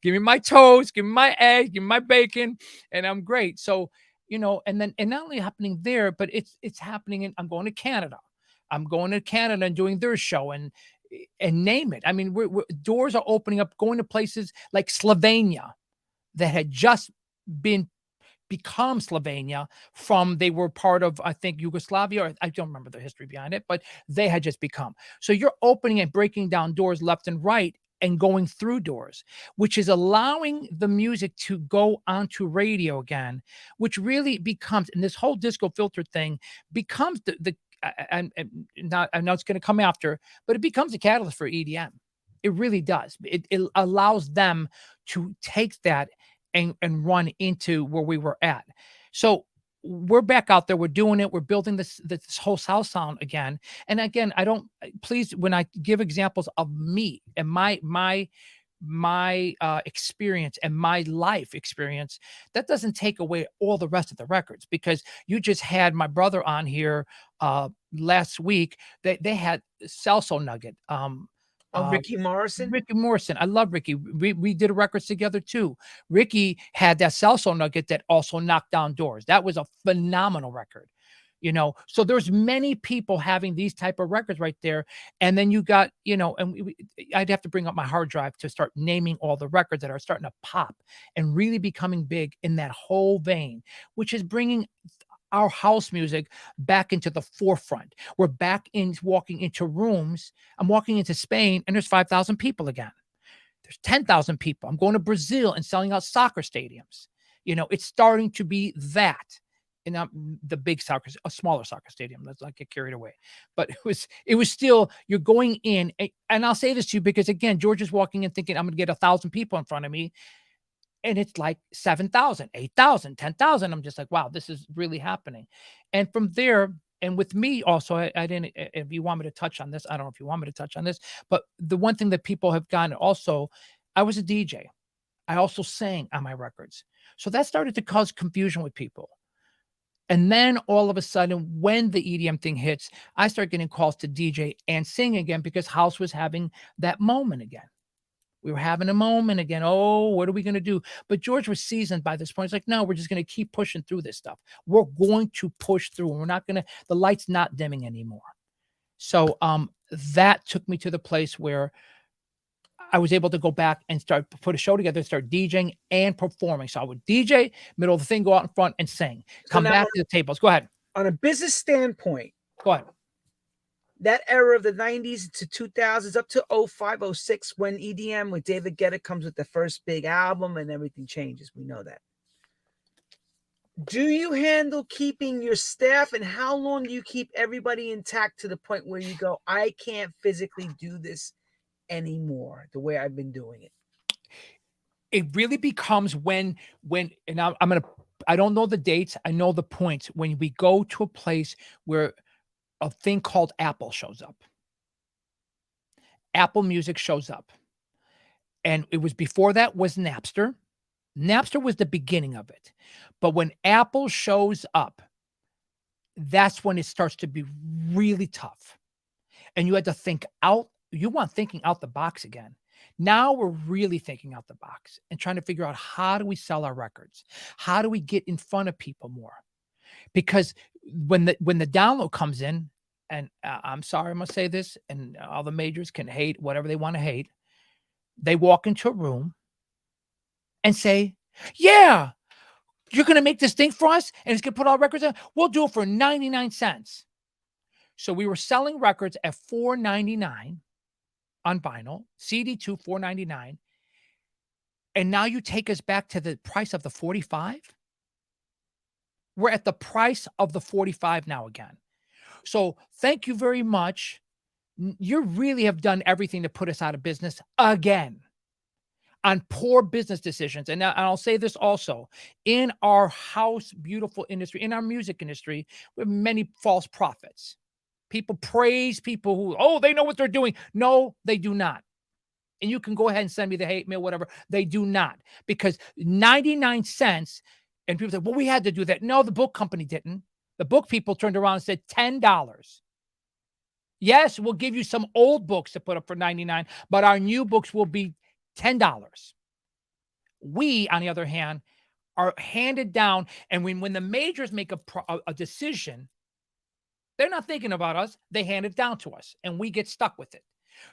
S2: Give me my toast, give me my egg, give me my bacon, and I'm great. So, and not only happening there, but it's happening I'm going to Canada. I'm going to Canada and doing their show and name it. I mean, doors are opening up, going to places like Slovenia that had just become Slovenia they were part of, I think, Yugoslavia, or I don't remember the history behind it, but they had just become. So you're opening and breaking down doors left and right and going through doors, which is allowing the music to go onto radio again, which really becomes, and this whole disco filter thing becomes and not, I know it's going to come after, but it becomes a catalyst for EDM. It really does. It allows them to take that and run into where we were at. So we're back out there. We're doing it. We're building this whole South sound again. And again, please, when I give examples of me and my my experience and my life experience, that doesn't take away all the rest of the records, because you just had my brother on here last week. They had Celso Nugget,
S1: Oh,
S2: uh,
S1: Ricky Morrison.
S2: Ricky Morrison. I love Ricky. We did records together too. Ricky had that Celso Nugget that also knocked down doors. That was a phenomenal record. So there's many people having these type of records right there. And then you got, and I'd have to bring up my hard drive to start naming all the records that are starting to pop and really becoming big in that whole vein, which is bringing our house music back into the forefront. We're back in walking into rooms. I'm walking into Spain and there's 5,000 people again. There's 10,000 people. I'm going to Brazil and selling out soccer stadiums. It's starting to be that. And not the big soccer, a smaller soccer stadium. Let's not get carried away. But it was still, you're going in, and I'll say this to you because again, George is walking in thinking I'm going to get 1,000 people in front of me, and it's like 7,000, 8,000, 10,000. I'm just like, wow, this is really happening. And from there, and with me also, I didn't. If you want me to touch on this, I don't know if you want me to touch on this, but the one thing that people have gotten also, I was a DJ. I also sang on my records, so that started to cause confusion with people. And then all of a sudden, when the EDM thing hits, I start getting calls to DJ and sing again because house was having that moment again. We were having a moment again. Oh, what are we going to do? But George was seasoned by this point. He's like, no, we're just going to keep pushing through this stuff. We're going to push through. We're not going to, the light's not dimming anymore. So that took me to the place where I was able to go back and start put a show together, start DJing and performing. So I would DJ, middle of the thing, go out in front and sing.
S1: So
S2: Come
S1: now,
S2: back to the tables. Go ahead.
S1: on a business standpoint,
S2: Go ahead.
S1: that era of the 90s to 2000s up to 05, 06, when EDM with David Guetta comes with the first big album and everything changes. We know that. Do you handle keeping your staff, and how long do you keep everybody intact to the point where you go, I can't physically do this anymore the way I've been doing it?
S2: It really becomes when and I'm gonna, I don't know the dates, I know the points when we go to a place where a thing called Apple shows up. Apple Music shows up. And it was before that was Napster. Napster was the beginning of it. But when Apple shows up, that's when it starts to be really tough. And you had to think out, you want thinking out the box again. Now we're really thinking out the box and trying to figure out, how do we sell our records? How do we get in front of people more? Because when the download comes in, and I'm sorry, I'm gonna say this, and all the majors can hate whatever they want to hate. They walk into a room and say, "Yeah, you're gonna make this thing for us, and it's gonna put all records on. We'll do it for 99 cents." So we were selling records at $4.99 on vinyl, CD2 $4.99, and now you take us back to the price of the 45. We're at the price of the 45 now again. So thank you very much. You really have done everything to put us out of business again on poor business decisions. And I'll say this also, in our house, beautiful industry, in our music industry, we have many false prophets. People praise people who, oh, they know what they're doing. No, they do not. And you can go ahead and send me the hate mail, whatever. They do not, because 99 cents, and people say, well, we had to do that. No, the book company didn't. The book people turned around and said $10. Yes, we'll give you some old books to put up for 99, but our new books will be $10. We, on the other hand, are handed down. And when the majors make a decision, they're not thinking about us. They hand it down to us, and we get stuck with it.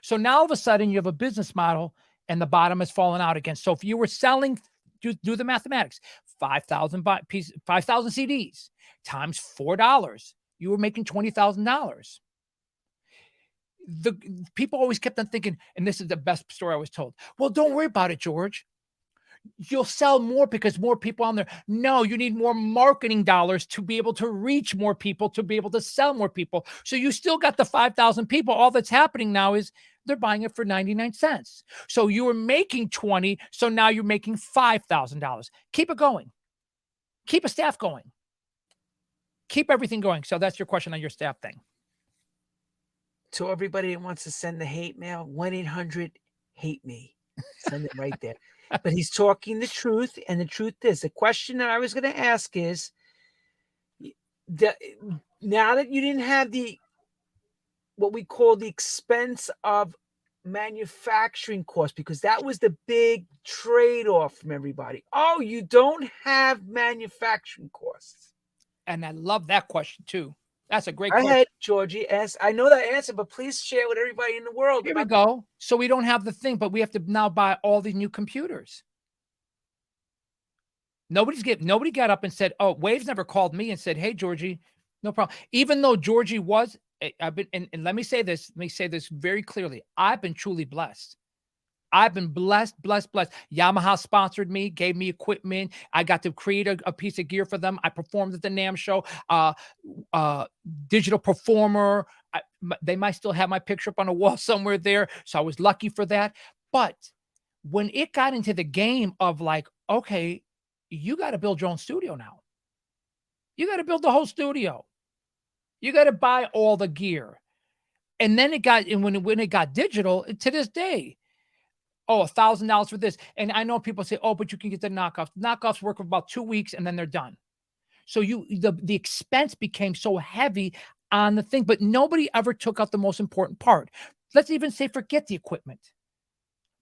S2: So now all of a sudden you have a business model, and the bottom has fallen out again. So if you were selling, do the mathematics, 5,000 CDs times $4, you were making $20,000. The people always kept on thinking, and this is the best story I was told. Well, don't worry about it, George. You'll sell more because more people on there. No, you need more marketing dollars to be able to reach more people, to be able to sell more people. So you still got the 5,000 people. All that's happening now is they're buying it for 99 cents. So you were making 20. So now you're making $5,000. Keep it going. Keep a staff going. Keep everything going. So that's your question on your staff thing.
S1: So everybody that wants to send the hate mail, 1-800 hate me. Send it right there. But he's talking the truth, and the truth is, the question that I was going to ask is, now that you didn't have what we call the expense of manufacturing costs, because that was the big trade-off from everybody. Oh, you don't have manufacturing costs.
S2: And I love that question too. That's a great
S1: Go
S2: question.
S1: ahead, Georgie. I know that answer, but please share with everybody in the world.
S2: Here we go. So we don't have the thing, but we have to now buy all these new computers. Nobody got up and said, "Oh, Waves never called me and said, 'Hey, Georgie, no problem.'" Even though Georgie was, I've been, and let me say this very clearly. I've been truly blessed. I've been blessed. Yamaha sponsored me, gave me equipment. I got to create a piece of gear for them. I performed at the NAMM show. Digital performer. They might still have my picture up on a wall somewhere there. So I was lucky for that. But when it got into the game of like, okay, you got to build your own studio now. You got to build the whole studio. You got to buy all the gear. And then when it got digital, to this day, oh, $1,000 for this. And I know people say, oh, but you can get the knockoffs. Knockoffs work for about 2 weeks and then they're done. So the expense became so heavy on the thing, but nobody ever took out the most important part. Let's even say, forget the equipment.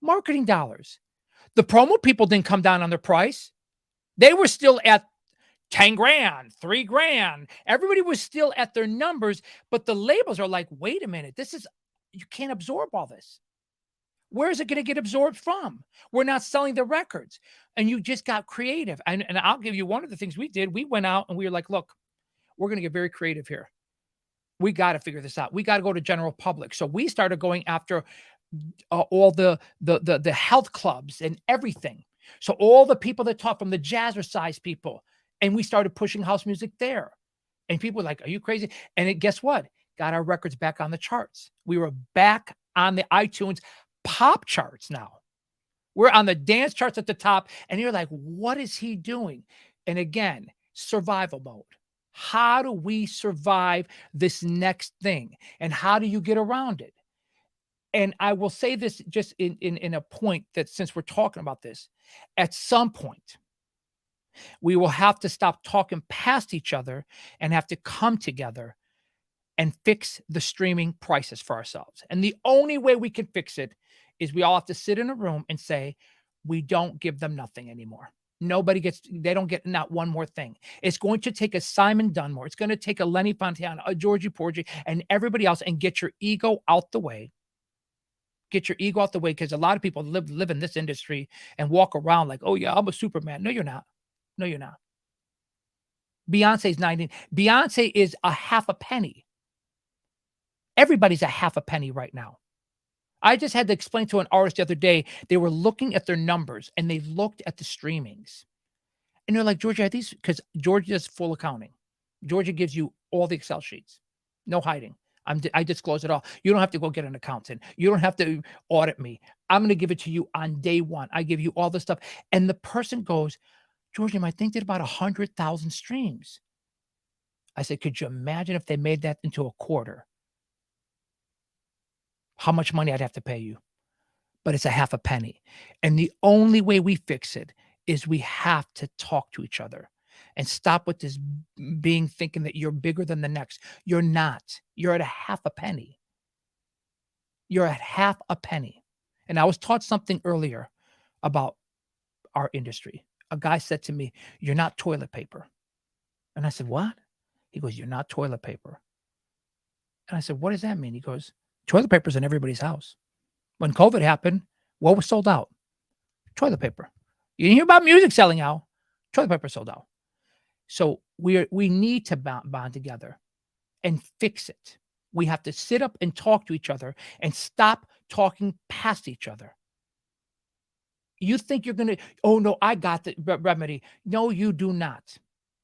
S2: Marketing dollars. The promo people didn't come down on their price. They were still at 10 grand, 3 grand. Everybody was still at their numbers, but the labels are like, wait a minute, you can't absorb all this. Where is it going to get absorbed from? We're not selling the records. And you just got creative. And I'll give you one of the things we did. We went out and we were like, look, we're going to get very creative here. We got to figure this out. We got to go to general public. So we started going after all the health clubs and everything. So all the people that talk, from the jazzercise people, and we started pushing house music there. And people were like, are you crazy? And guess what? Got our records back on the charts. We were back on the iTunes pop charts now. We're on the dance charts at the top. And you're like, what is he doing? And again, survival mode. How do we survive this next thing? And how do you get around it? And I will say this just in a point that, since we're talking about this, at some point, we will have to stop talking past each other and have to come together and fix the streaming prices for ourselves. And the only way we can fix it is we all have to sit in a room and say, we don't give them nothing anymore. They don't get not one more thing. It's going to take a Simon Dunmore. It's going to take a Lenny Fontana, a Georgie Porgie, and everybody else, and get your ego out the way. Get your ego out the way, because a lot of people live in this industry and walk around like, oh yeah, I'm a Superman. No, you're not. No, you're not. Beyonce's 19. Beyonce is a half a penny. Everybody's a half a penny right now. I just had to explain to an artist the other day, they were looking at their numbers and they looked at the streamings. And they're like, Georgia, because Georgia does full accounting. Georgia gives you all the Excel sheets. No hiding. I disclose it all. You don't have to go get an accountant. You don't have to audit me. I'm going to give it to you on day one. I give you all this stuff. And the person goes, Georgia, my thing did about 100,000 streams. I said, could you imagine if they made that into a quarter? How much money I'd have to pay you? But it's a half a penny. And the only way we fix it is we have to talk to each other and stop with this thinking that you're bigger than the next. You're not. You're at a half a penny. You're at half a penny. And I was taught something earlier about our industry. A guy said to me, you're not toilet paper. And I said, what? He goes, you're not toilet paper. And I said, what does that mean? He goes, toilet paper's in everybody's house. When COVID happened, what was sold out? Toilet paper. You didn't hear about music selling out. Toilet paper sold out. So we need to bond together and fix it. We have to sit up and talk to each other and stop talking past each other. You think you're going to, oh no, I got the remedy. No, you do not.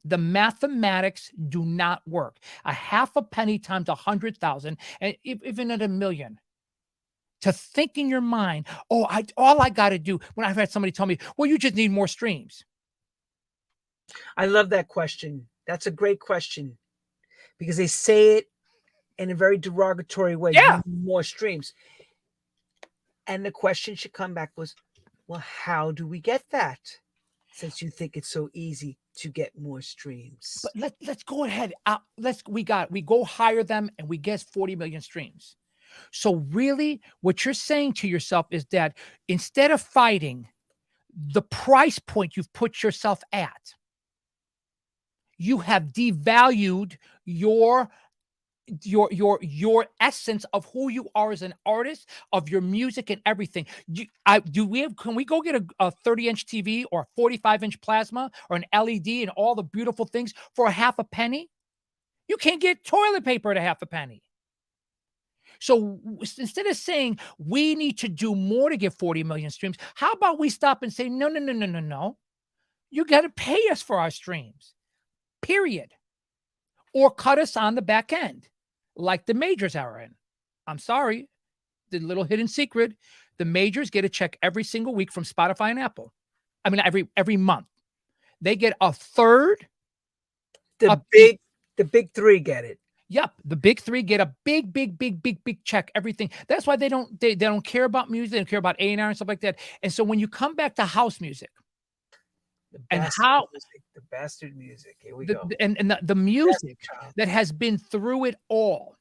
S2: The mathematics do not work. A half a penny times 100,000, and even at 1,000,000. To think in your mind, oh, all I got to do, when I've had somebody tell me, well, you just need more streams.
S1: I love that question. That's a great question, because they say it in a very derogatory way.
S2: Yeah.
S1: You need more streams. And the question should come back was, well, how do we get that? Since you think it's so easy to get more streams.
S2: But let's go ahead. We go hire them and we get 40 million streams. So really, what you're saying to yourself is that instead of fighting the price point you've put yourself at, you have devalued your essence of who you are as an artist, of your music and everything. Can we go get a 30-inch TV or a 45-inch plasma or an LED and all the beautiful things for a half a penny? You can't get toilet paper at a half a penny. So instead of saying we need to do more to get 40 million streams, how about we stop and say, no. You got to pay us for our streams, period. Or cut us on the back end, like the majors are in. I'm sorry, the little hidden secret, the majors get a check every single week from Spotify and Apple. I mean, every month. They get a third.
S1: The big three get it.
S2: Yep, the big three get a big check. Everything. That's why they don't care about music. They don't care about A&R and stuff like that. And so when you come back to house music,
S1: the bastard music. Here we go.
S2: And the music that has been through it all.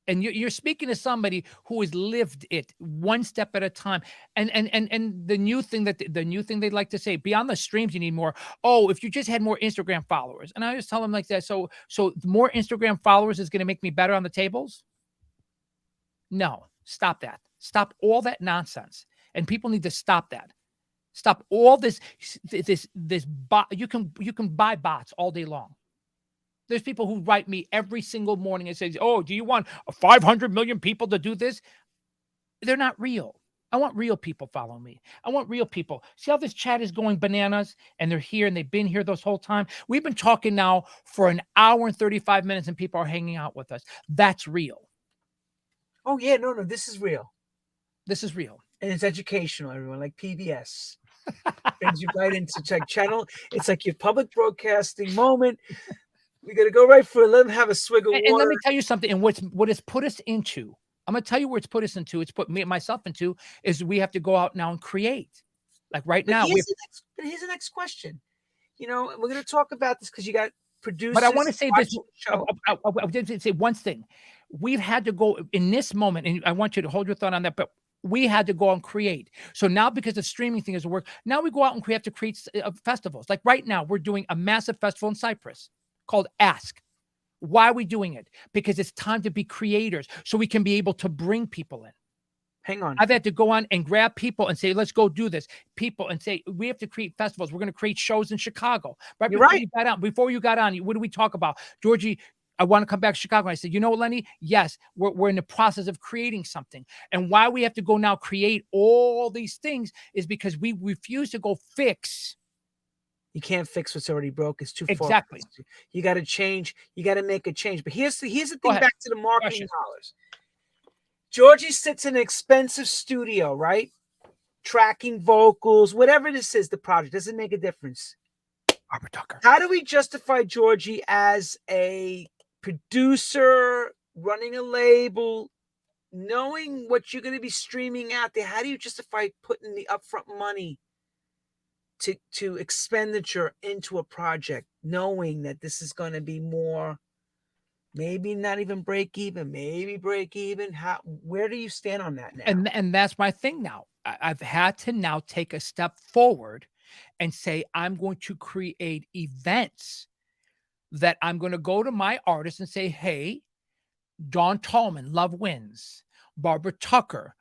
S2: And you're speaking to somebody who has lived it one step at a time. And the new thing they'd like to say, beyond the streams, you need more. Oh, if you just had more Instagram followers. And I just tell them like that. So more Instagram followers is going to make me better on the tables? No, stop that. Stop all that nonsense. And people need to stop that. Stop all this bot. You can buy bots all day long. There's people who write me every single morning and says, "Oh, do you want 500 million people to do this?" They're not real. I want real people following me. I want real people. See how this chat is going bananas, and they're here and they've been here this whole time. We've been talking now for an hour and 35 minutes, and people are hanging out with us. That's real.
S1: Oh yeah, no, this is real.
S2: This is real,
S1: and it's educational. Everyone, like PBS. Brings you right into check channel. It's like your public broadcasting moment. We got to go right for it. Let them have a swig of water.
S2: And let me tell you something. And what it's put us into, I'm going to tell you where it's put us into. It's put me and myself into is we have to go out now and create. Like right now.
S1: Here's the next question. You know, we're going to talk about this because you got producers.
S2: But I want to say this. I did say one thing. We've had to go in this moment, and I want you to hold your thought on that. But we had to go out and create. So now, because the streaming thing doesn't work, now we go out and we have to create festivals. Like right now, we're doing a massive festival in Cyprus called Ask. Why are we doing it? Because it's time to be creators so we can be able to bring people in.
S1: Hang on.
S2: I've had to go on and grab people and say, let's go do this. People and say, we have to create festivals. We're going to create shows in Chicago. Before you got on, what do we talk about? Georgie, I want to come back to Chicago. And I said, you know what, Lenny? Yes, we're in the process of creating something. And why we have to go now create all these things is because we refuse to go fix.
S1: You can't fix what's already broke. It's too far.
S2: Exactly.
S1: You got to change. You got to make a change. But here's the thing back to the marketing dollars. Georgie sits in an expensive studio, right? Tracking vocals, whatever this is, the project doesn't make a difference.
S2: Barbara Tucker.
S1: How do we justify Georgie as a producer, running a label, knowing what you're going to be streaming out there? How do you justify putting the upfront money to expenditure into a project, knowing that this is going to be more, maybe not even break even, maybe break even? Where do you stand on that now?
S2: And that's my thing now. I've had to now take a step forward and say, I'm going to create events that I'm going to go to my artists and say, hey, Dawn Tallman, Love Wins, Barbara Tucker,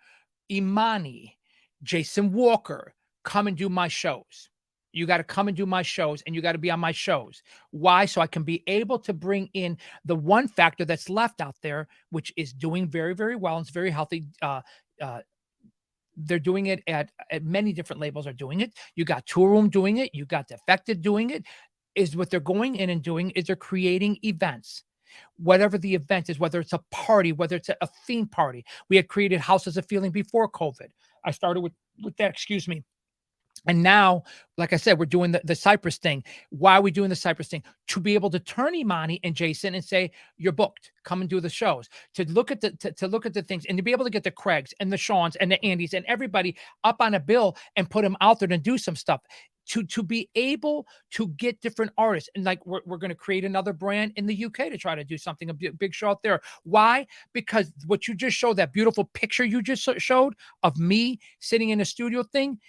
S2: Imani, Jason Walker, come and do my shows. You got to come and do my shows, and you got to be on my shows. Why? So I can be able to bring in the one factor that's left out there, which is doing very, very well. And it's very healthy. They're doing it at many different labels are doing it. You got Tour Room doing it. You got Defected doing it. Is what they're going in and doing is they're creating events. Whatever the event is, whether it's a party, whether it's a theme party. We had created Houses of Feeling before COVID. I started with that, excuse me. And now, like I said, we're doing the Cypress thing. Why are we doing the Cypress thing? To be able to turn Imani and Jason and say, you're booked. Come and do the shows. To look at to look at the things and to be able to get the Craigs and the Shawns and the Andys and everybody up on a bill and put them out there and do some stuff. To be able to get different artists. And like we're going to create another brand in the UK to try to do something, a big show out there. Why? Because what you just showed, that beautiful picture you just showed of me sitting in a studio thing,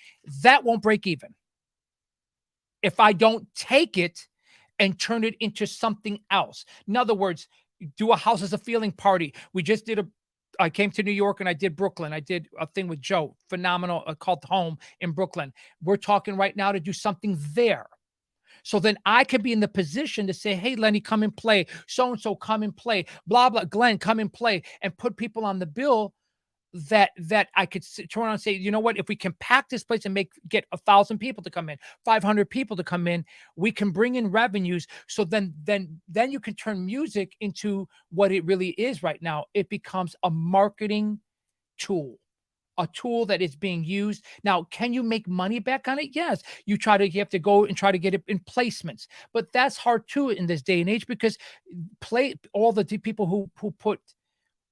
S2: that won't break even if I don't take it and turn it into something else. In other words, do a house as a feeling party. We just did I came to New York and I did Brooklyn. I did a thing with Joe, phenomenal, called Home in Brooklyn. We're talking right now to do something there. So then I could be in the position to say, hey, Lenny, come and play. So-and-so, come and play. Blah, blah. Glenn, come and play. And put people on the bill that I could turn around and say, you know what, if we can pack this place and get 1,000 people to come in, 500 people to come in, we can bring in revenues. So then you can turn music into what it really is right now. It becomes a marketing tool. A tool that is being used. Now, can you make money back on it? Yes. You have to go and try to get it in placements, but that's hard too in this day and age because all the people who put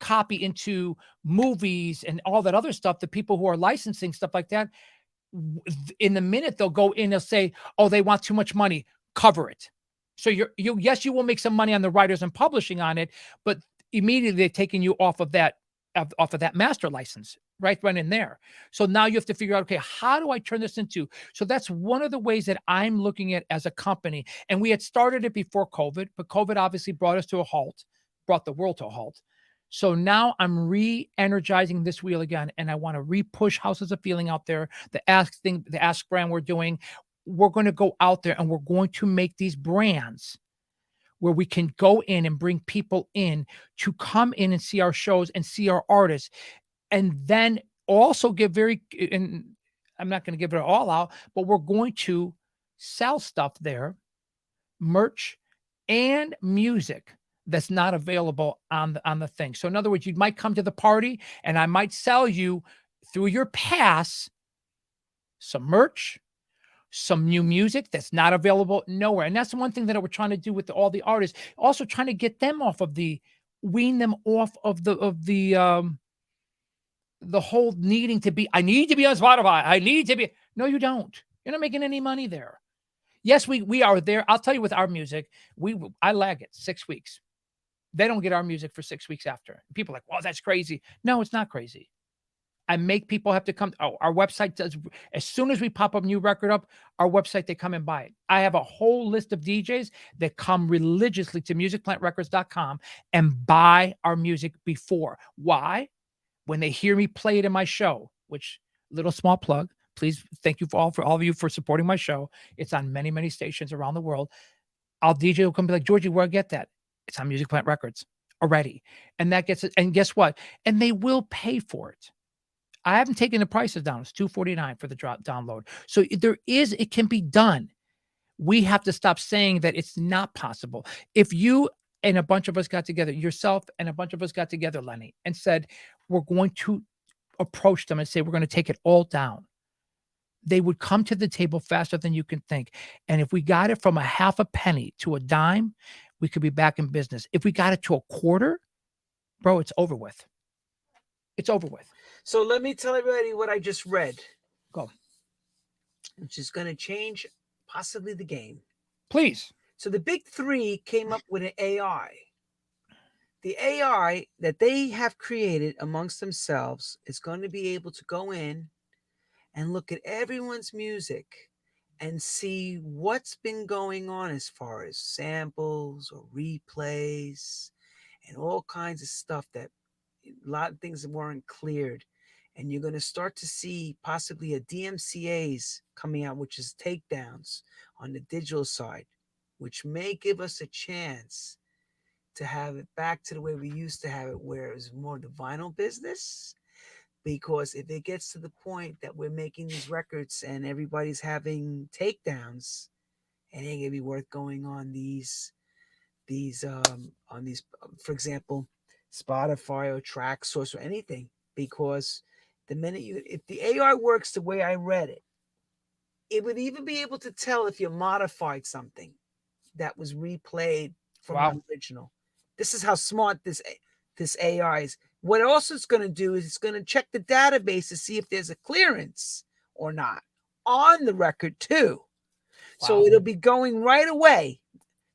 S2: copy into movies and all that other stuff, the people who are licensing stuff like that, in the minute they'll go in, they'll say, oh, they want too much money, cover it. So yes, you will make some money on the writers and publishing on it, but immediately they're taking you off of that master license right in there. So now you have to figure out, okay, how do I turn this into? So that's one of the ways that I'm looking at as a company. And we had started it before COVID, but COVID obviously brought us to a halt, brought the world to a halt. So now I'm re-energizing this wheel again, and I want to re-push Houses of Feeling out there. The Ask brand we're doing. We're going to go out there and we're going to make these brands where we can go in and bring people in to come in and see our shows and see our artists, and then also and I'm not going to give it all out, but we're going to sell stuff there, merch and music that's not available on the thing. So in other words, you might come to the party and I might sell you through your pass some merch, some new music that's not available nowhere. And that's the one thing that we're trying to do with all the artists, also trying to get them wean them off of the whole needing to be, I need to be on Spotify. I need to be. No, you don't. You're not making any money there. Yes, we are there. I'll tell you with our music, I lag it 6 weeks. They don't get our music for 6 weeks after. People are like, well, that's crazy. No, it's not crazy. I make people have to come. Oh, our website does. As soon as we pop a new record up, our website, they come and buy it. I have a whole list of DJs that come religiously to musicplantrecords.com and buy our music before. Why? When they hear me play it in my show, which little small plug, please, thank you for all of you for supporting my show. It's on many, many stations around the world. Our DJ will come be like, Georgie, where I get that? It's on Music Plant Records already. And that gets it. And guess what? And they will pay for it. I haven't taken the prices down. It's $249 for the download. So it can be done. We have to stop saying that it's not possible. If you and a bunch of us got together, yourself and a bunch of us got together, Lenny, and said, we're going to approach them and say, we're going to take it all down, they would come to the table faster than you can think. And if we got it from a half a penny to a dime, we could be back in business. If we got it to a quarter, bro, it's over with. It's over with.
S1: So let me tell everybody what I just read.
S2: Go.
S1: Which is going to change possibly the game.
S2: Please.
S1: So the big three came up with an AI. The AI that they have created amongst themselves is going to be able to go in and look at everyone's music and see what's been going on as far as samples or replays and all kinds of stuff, that a lot of things that weren't cleared. And you're going to start to see possibly a DMCAs coming out, which is takedowns on the digital side, which may give us a chance to have it back to the way we used to have it, where it was more the vinyl business. Because if it gets to the point that we're making these records and everybody's having takedowns, it ain't gonna be worth going on these, for example, Spotify or Track Source or anything. Because the minute if the AI works the way I read it, it would even be able to tell if you modified something that was replayed from
S2: Wow.
S1: the original. This is how smart this AI is. What also it's going to do is it's going to check the database to see if there's a clearance or not on the record too. So
S2: Wow.
S1: it'll be going right away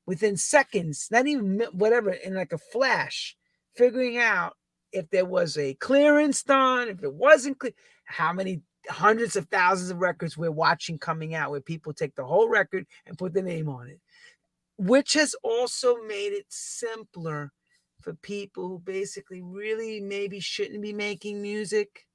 S1: within seconds, not even whatever, in like a flash, figuring out if there was a clearance done, if it wasn't clear, how many hundreds of thousands of records we're watching coming out where people take the whole record and put the name on it, which has also made it simpler for people who basically really maybe shouldn't be making music.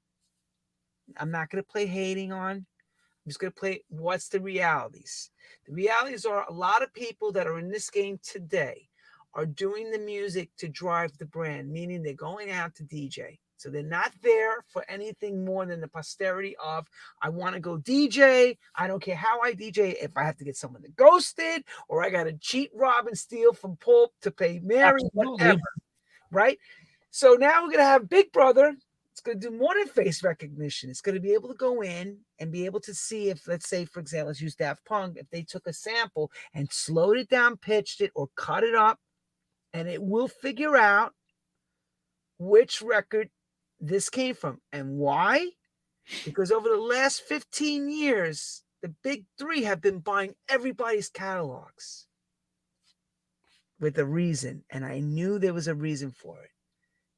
S1: I'm not going to play hating on. I'm just going to play what's the realities. The realities are a lot of people that are in this game today are doing the music to drive the brand, meaning they're going out to DJ. So they're not there for anything more than the posterity of, I want to go DJ. I don't care how I DJ. If I have to get someone to ghosted, or I got to cheat, rob, and steal from Pulp to pay Mary,
S2: Absolutely.
S1: whatever, right? So now we're going to have Big Brother. It's going to do more than face recognition. It's going to be able to go in and be able to see if, let's say, for example, let's use Daft Punk, if they took a sample and slowed it down, pitched it, or cut it up, and it will figure out which record this came from. And why? Because over the last 15 years, the big three have been buying everybody's catalogs with a reason. And I knew there was a reason for it.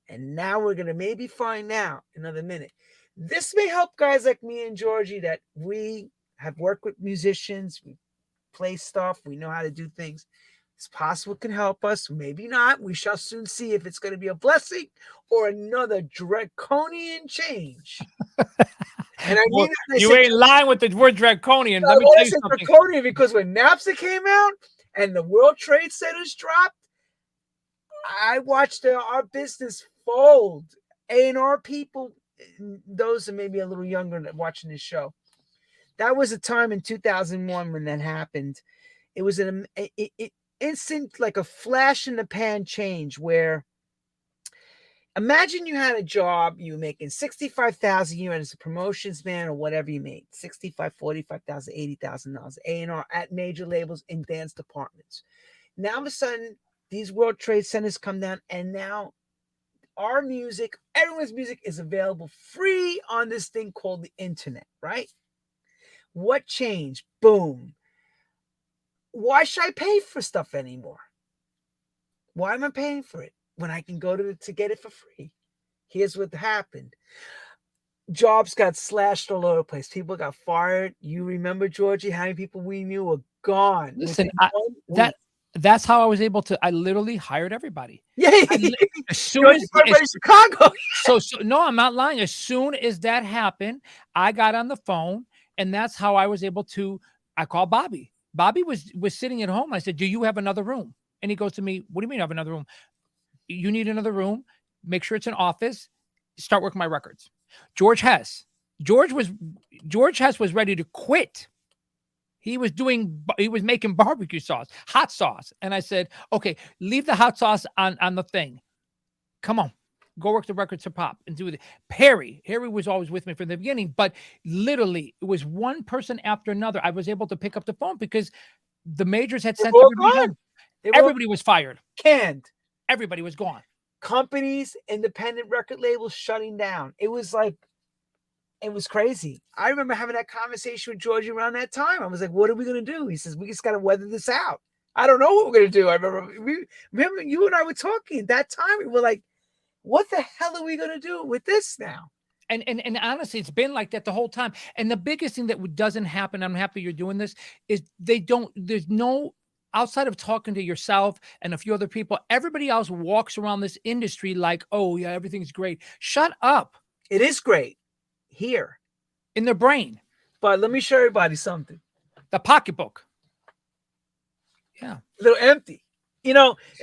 S1: And now we're going to maybe find out another minute. This may help guys like me and Georgie that we have worked with musicians, we play stuff, we know how to do things. It's possible it can help us, maybe not. We shall soon see if it's going to be a blessing or another draconian change. And I mean,
S2: you ain't lying with the word draconian. Let me tell you something.
S1: Draconian because when Napster came out and the World Trade Centers dropped, I watched our business fold. A&R people, those are maybe a little younger watching this show. That was a time in 2001 when that happened. It was an instant, like a flash in the pan change where imagine you had a job, you were making $65,000 a year as a promotions man or whatever you made, $65,000, $45,000, $80,000 A&R at major labels in dance departments. Now all of a sudden, these World Trade Centers come down, and now our music, everyone's music is available free on this thing called the internet, right? What changed? Boom. Why should I pay for stuff anymore? Why am I paying for it when I can go to get it for free? Here's what happened. Jobs got slashed all over the place. People got fired. You remember, Georgie, how many people we knew were gone?
S2: Listen, that's how I was able to. I literally hired everybody.
S1: Yeah,
S2: as soon as
S1: Chicago.
S2: So no, I'm not lying. As soon as that happened, I got on the phone, and that's how I was able to. I called Bobby. Bobby was sitting at home. I said, "Do you have another room?" And he goes to me, "What do you mean I have another room? You need another room. Make sure it's an office. Start working my records." George Hess was ready to quit. He was making barbecue sauce, hot sauce. And I said, okay, leave the hot sauce on the thing. Come on, go work the records to pop and do it. Harry was always with me from the beginning, but literally it was one person after another. I was able to pick up the phone because the majors had sent everybody home. Everybody was fired.
S1: Canned.
S2: Everybody was gone.
S1: Companies, independent record labels shutting down. It was crazy. I remember having that conversation with Georgie around that time. I was like, what are we going to do? He says, we just got to weather this out. I don't know what we're going to do. I remember you and I were talking at that time. We were like, what the hell are we going to do with this now?
S2: And honestly, it's been like that the whole time. And the biggest thing that doesn't happen, I'm happy you're doing this, is there's no, outside of talking to yourself and a few other people, everybody else walks around this industry like, oh yeah, everything's great. Shut up.
S1: It is great. Here
S2: in their brain.
S1: But let me show everybody something.
S2: The pocketbook. Yeah.
S1: A little empty.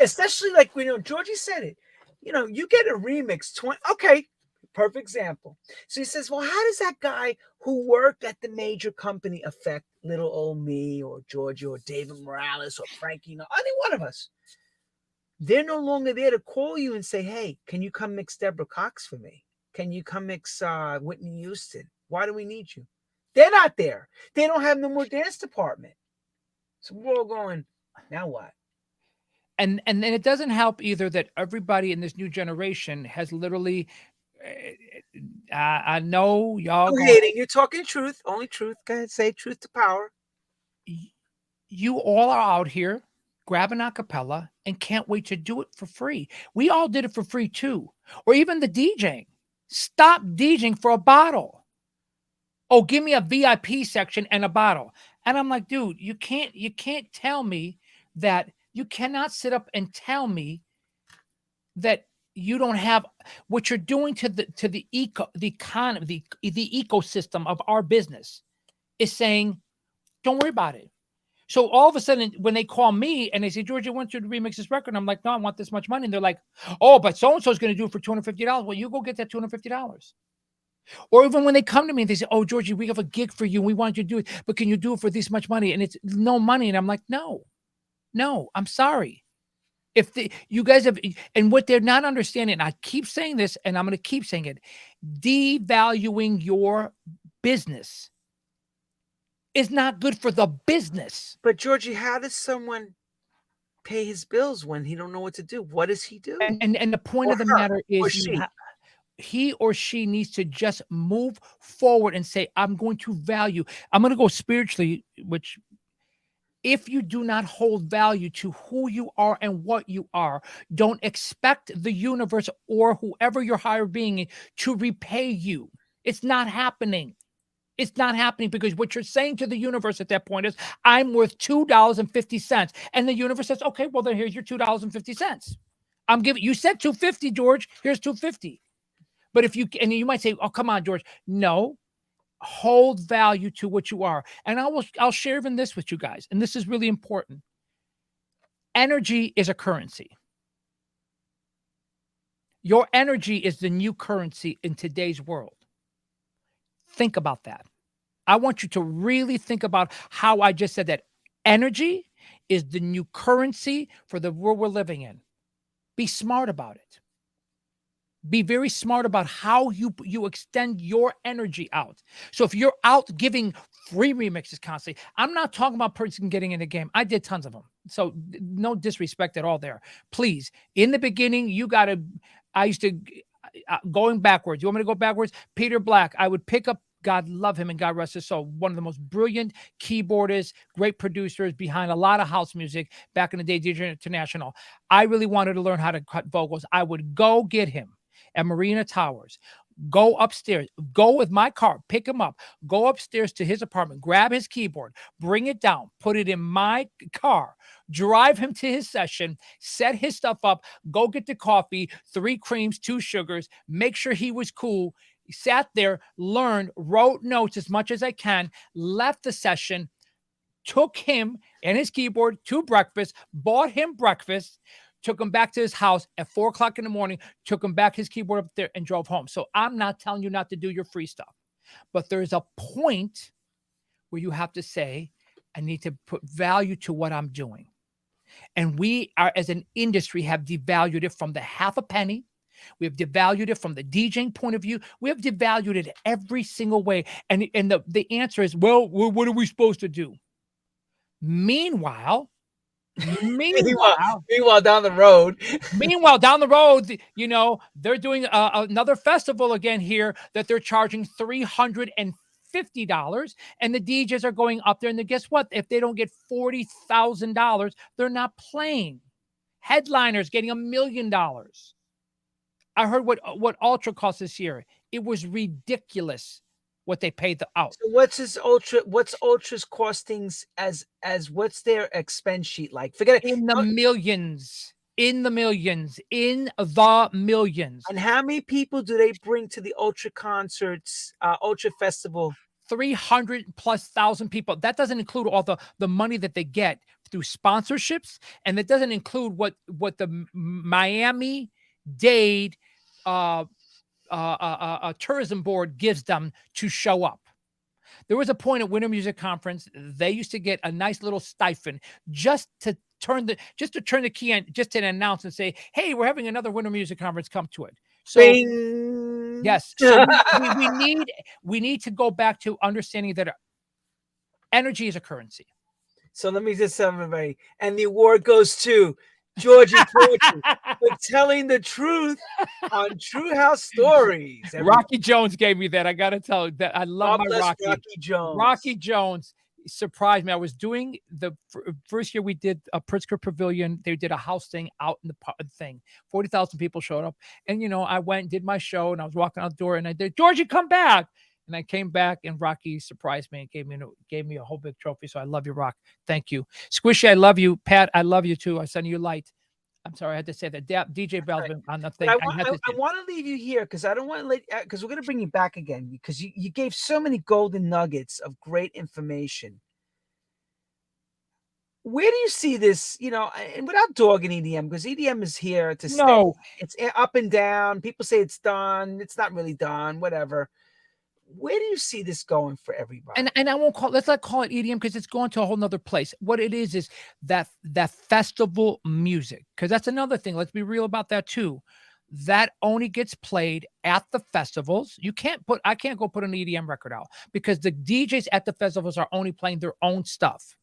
S1: Especially like, Georgie said it. You get a remix 20. Okay. Perfect example. So he says, well, how does that guy who worked at the major company affect little old me or Georgie or David Morales or Frankie, any one of us? They're no longer there to call you and say, hey, can you come mix Deborah Cox for me? Can you come mix Whitney Houston? Why do we need you? They're not there. They don't have no more dance department. So we're all going, now what?
S2: And then it doesn't help either that everybody in this new generation has literally, I know y'all
S1: No
S2: going,
S1: hating. You're talking truth. Only truth. Go ahead. Say truth to power.
S2: you all are out here grabbing a cappella and can't wait to do it for free. We all did it for free too. Or even the DJing. Stop DJing for a bottle. Oh, give me a VIP section and a bottle. And I'm like, dude, you can't tell me that you cannot sit up and tell me that you don't have what you're doing to the economy, the ecosystem of our business is saying, don't worry about it. So all of a sudden, when they call me and they say, George, I want you to remix this record, I'm like, no, I want this much money. And they're like, oh, but so-and-so is going to do it for $250. Well, you go get that $250. Or even when they come to me, they say, oh, Georgie, we have a gig for you. And we want you to do it, but can you do it for this much money? And it's no money. And I'm like, no, I'm sorry. If you guys have, and what they're not understanding, and I keep saying this, and I'm going to keep saying it, devaluing your business is not good for the business.
S1: But Georgie, how does someone pay his bills when he don't know what to do? What does he do?
S2: And the point
S1: Or
S2: of the
S1: her,
S2: matter
S1: or
S2: is
S1: she.
S2: he or she needs to just move forward and say, I'm going to value. I'm going to go spiritually, which if you do not hold value to who you are and what you are, don't expect the universe or whoever your higher being to repay you. It's not happening. It's not happening because what you're saying to the universe at that point is, I'm worth $2.50. And the universe says, okay, well, then here's your $2.50. I'm giving you said $2.50, George. Here's $2.50. But if you, and you might say, oh, come on, George. No, hold value to what you are. And I'll share even this with you guys. And this is really important. Energy is a currency. Your energy is the new currency in today's world. Think about that. I want you to really think about how I just said that. Energy is the new currency for the world we're living in. Be smart about it. Be very smart about how you extend your energy out. So if you're out giving free remixes constantly, I'm not talking about person getting in the game. I did tons of them. So no disrespect at all there. Please, in the beginning, I used to, going backwards. You want me to go backwards? Peter Black, I would pick up, God love him and God rest his soul, one of the most brilliant keyboardists, great producers behind a lot of house music back in the day, DJ International. I really wanted to learn how to cut vocals. I would go get him at Marina Towers, go upstairs, go with my car, pick him up, go upstairs to his apartment, grab his keyboard, bring it down, put it in my car, drive him to his session, set his stuff up, go get the coffee, 3 creams, 2 sugars, make sure he was cool, sat there, learned, wrote notes as much as I can, left the session, took him and his keyboard to breakfast, bought him breakfast, took him back to his house at 4:00 in the morning, took him back his keyboard up there and drove home. So I'm not telling you not to do your free stuff, but there's a point where you have to say, I need to put value to what I'm doing. And we are, as an industry, have devalued it from the half a penny. We have devalued it from the DJing point of view. We have devalued it every single way. And the answer is, well, what are we supposed to do? Meanwhile,
S1: Meanwhile, down the road.
S2: down the road, they're doing another festival again here that they're charging $350, and the DJs are going up there. And then guess what? If they don't get $40,000, they're not playing. Headliners getting $1 million. I heard what Ultra cost this year. It was ridiculous what they paid out.
S1: So what's Ultra's costings as what's their expense sheet like? Forget it.
S2: In the millions. And
S1: how many people do they bring to the Ultra concerts, Ultra festival?
S2: 300,000+ people. That doesn't include all the money that they get through sponsorships, and that doesn't include what the Miami-Dade tourism board gives them to show up. There was a point at Winter Music Conference, they used to get a nice little stipend just to turn the key on, just to announce and say, hey, we're having another Winter Music Conference, come to it. So
S1: Bing.
S2: Yes. So we need to go back to understanding that energy is a currency.
S1: So let me just tell everybody, and the award goes to Georgie Porgie for telling the truth on True House Stories.
S2: Rocky Jones gave me that. I got to tell you that I love
S1: God
S2: my
S1: bless
S2: Rocky.
S1: Rocky Jones.
S2: Rocky Jones surprised me. I was doing the first year we did a Pritzker Pavilion. They did a house thing out in the thing. 40,000 people showed up. And, I went and did my show and I was walking out the door and I did, Georgie, come back. And I came back and Rocky surprised me and gave me a whole big trophy. So I love you, Rock. Thank you. Squishy, I love you. Pat, I love you too. I send you light. I'm sorry, I had to say that. DJ Bell's been on the thing.
S1: I want to leave you here because I don't want to let, because we're going to bring you back again because you gave so many golden nuggets of great information. Where do you see this, and without dogging EDM, because EDM is here to stay.
S2: No.
S1: It's up and down. People say it's done. It's not really done, whatever. Where do you see this going for everybody?
S2: And I won't let's not call it EDM because it's going to a whole nother place. What it is that festival music, because that's another thing. Let's be real about that too. That only gets played at the festivals. I can't go put an EDM record out because the DJs at the festivals are only playing their own stuff.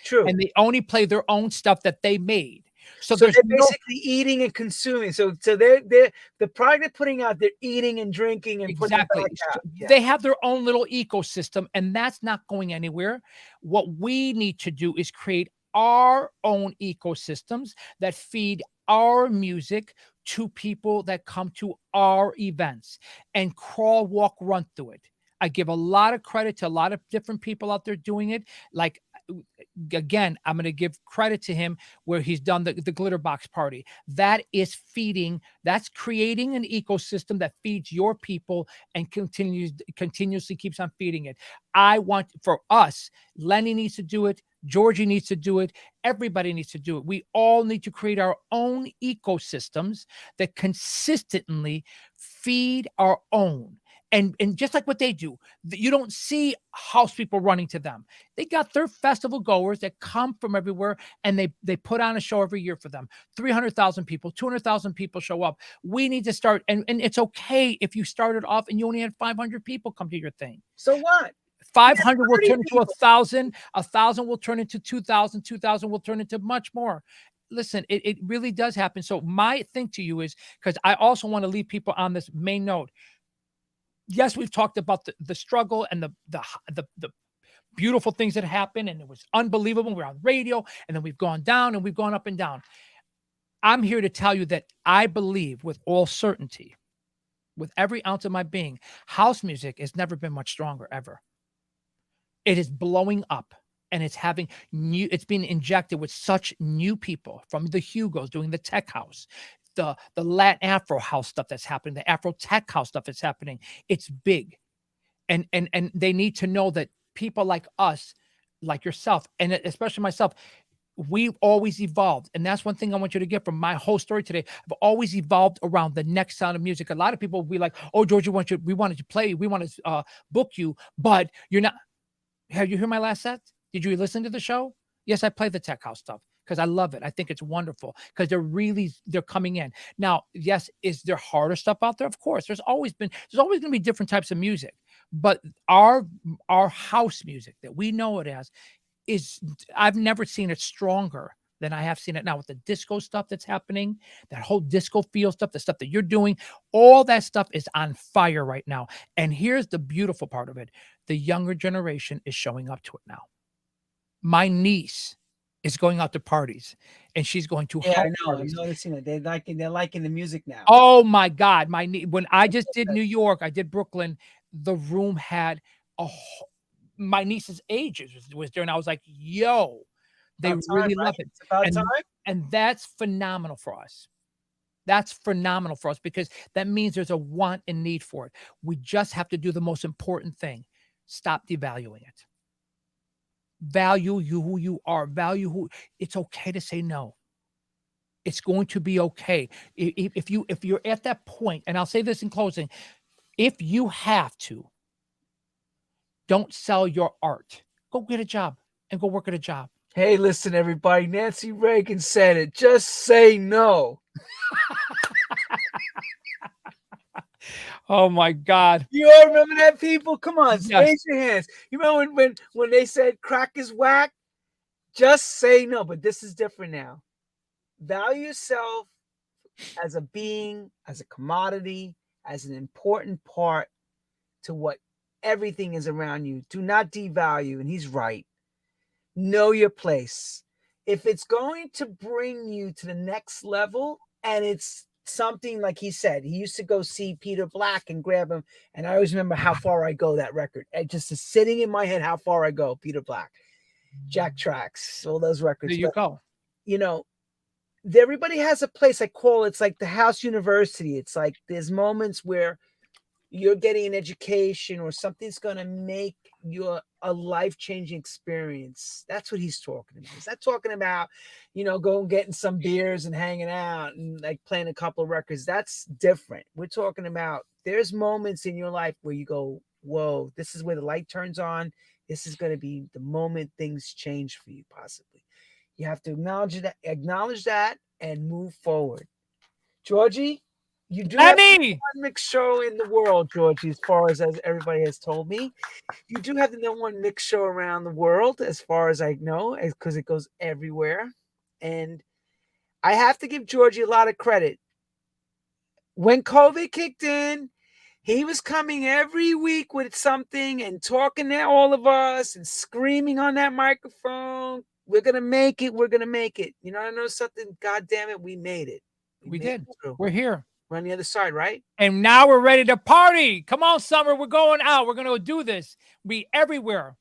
S1: True.
S2: And they only play their own stuff that they made. So
S1: they're basically eating and consuming. So they're the product they're putting out, they're eating and drinking and putting it back out.
S2: Yeah. They have their own little ecosystem, and that's not going anywhere. What we need to do is create our own ecosystems that feed our music to people that come to our events and crawl, walk, run through it. I give a lot of credit to a lot of different people out there doing it. Like, again, I'm going to give credit to him where he's done the glitter box party. That's creating an ecosystem that feeds your people and continuously keeps on feeding it. I want, for us, Lenny needs to do it. Georgie needs to do it. Everybody needs to do it. We all need to create our own ecosystems that consistently feed our own. And just like what they do, you don't see house people running to them. They got their festival goers that come from everywhere, and they put on a show every year for them. 300,000 people, 200,000 people show up. We need to start, and it's okay if you started off and you only had 500 people come to your thing.
S1: So what?
S2: 500 will turn into 1,000. 1,000 will turn into 2,000. 2,000 will turn into much more. Listen, it really does happen. So my thing to you is, because I also want to leave people on this main note. Yes, we've talked about the struggle and the beautiful things that happened, and it was unbelievable. We're on radio, and then we've gone down and we've gone up and down. I'm here to tell you that I believe with all certainty, with every ounce of my being, house music has never been much stronger ever. It is blowing up, and it's being injected with such new people, from the Hugos doing the tech house, the Latin Afro house stuff that's happening, the Afro tech house stuff that's happening. It's big. And they need to know that people like us, like yourself, and especially myself, we've always evolved. And that's one thing I want you to get from my whole story today. I've always evolved around the next sound of music. A lot of people will be like, oh, George, we wanted to play, we want to book you, but you're not. Have you heard my last set? Did you listen to the show? Yes, I play the tech house stuff because I love it. I think it's wonderful because they're coming in. Now, yes, is there harder stuff out there? Of course. There's always going to be different types of music. But our house music that we know it as I've never seen it stronger than I have seen it now with the disco stuff that's happening, that whole disco feel stuff, the stuff that you're doing. All that stuff is on fire right now. And here's the beautiful part of it. The younger generation is showing up to it now. My niece is going out to parties, and she's going to
S1: I know. I'm noticing it. They're liking the music now.
S2: Oh my God. When I just did New York, I did Brooklyn, the room had my niece's age was there, and I was like, yo, they really love it.
S1: It's about time.
S2: And that's phenomenal for us. That's phenomenal for us because that means there's a want and need for it. We just have to do the most important thing. Stop devaluing it. Value you who you are. It's okay to say no. It's going to be okay. If you're at that point, and I'll say this in closing, if you have to, don't sell your art. Go get a job and go work at a job.
S1: Hey, listen, everybody. Nancy Reagan said it. Just say no.
S2: Oh my God.
S1: You all remember that, people? Come on,
S2: Yes.
S1: raise your hands. You remember when they said crack is whack? Just say no, but this is different now. Value yourself as a being, as a commodity, as an important part to what everything is around you. Do not devalue, and he's right. Know your place. If it's going to bring you to the next level, and it's something like he said, he used to go see Peter Black and grab him. And I always remember How Far I Go, that record. It just is sitting in my head, How Far I Go, Peter Black, Jack Tracks, all those records.
S2: There you
S1: But,
S2: go.
S1: you know, everybody has a place. I call it's like the house university. It's like there's moments where you're getting an education or something's going to make your a life-changing experience. That's what he's talking about. He's not talking about, going getting some beers and hanging out and like playing a couple of records. That's different. We're talking about there's moments in your life where you go, whoa, this is where the light turns on. This is going to be the moment things change for you, possibly. You have to acknowledge that and move forward. Georgie, you do have
S2: Lenny.
S1: one mixed show in the world, Georgie, as far as everybody has told me. You do have the number one mixed show around the world, as far as I know, because it goes everywhere. And I have to give Georgie a lot of credit. When COVID kicked in, he was coming every week with something and talking to all of us and screaming on that microphone. We're going to make it. We're going to make it. I know something. God damn it. We made it.
S2: We
S1: made
S2: did.
S1: it through.
S2: We're here.
S1: We're on the other side, right?
S2: And now we're ready to party. Come on, Summer. We're going out. We're going to do this. Be everywhere.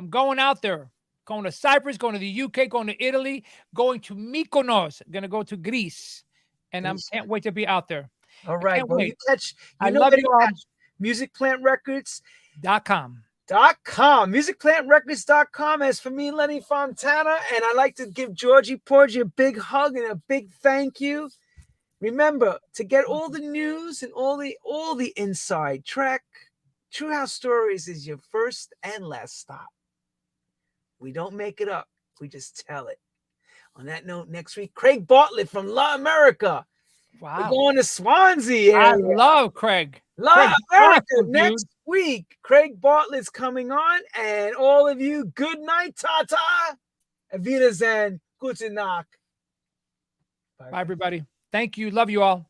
S2: I'm going out there. Going to Cyprus, going to the UK, going to Italy, going to Mykonos, going to go to Greece. And I can't wait to be out there.
S1: All right.
S2: Can't
S1: Well,
S2: wait.
S1: I
S2: love
S1: where
S2: you
S1: to
S2: all.
S1: catch musicplantrecords.com. musicplantrecords.com. As for me, Lenny Fontana, and I'd like to give Georgie Porgie a big hug and a big thank you. Remember, to get all the news and all the inside track, True House Stories is your first and last stop. We don't make it up. We just tell it. On that note, next week, Craig Bartlett from La America.
S2: Wow.
S1: We're going to Swansea area.
S2: I love Craig.
S1: La America
S2: awesome,
S1: next week. Craig Bartlett's coming on. And all of you, good night, Tata. Auf Wiedersehen. Gute Nacht.
S2: Bye, everybody. Thank you. Love you all.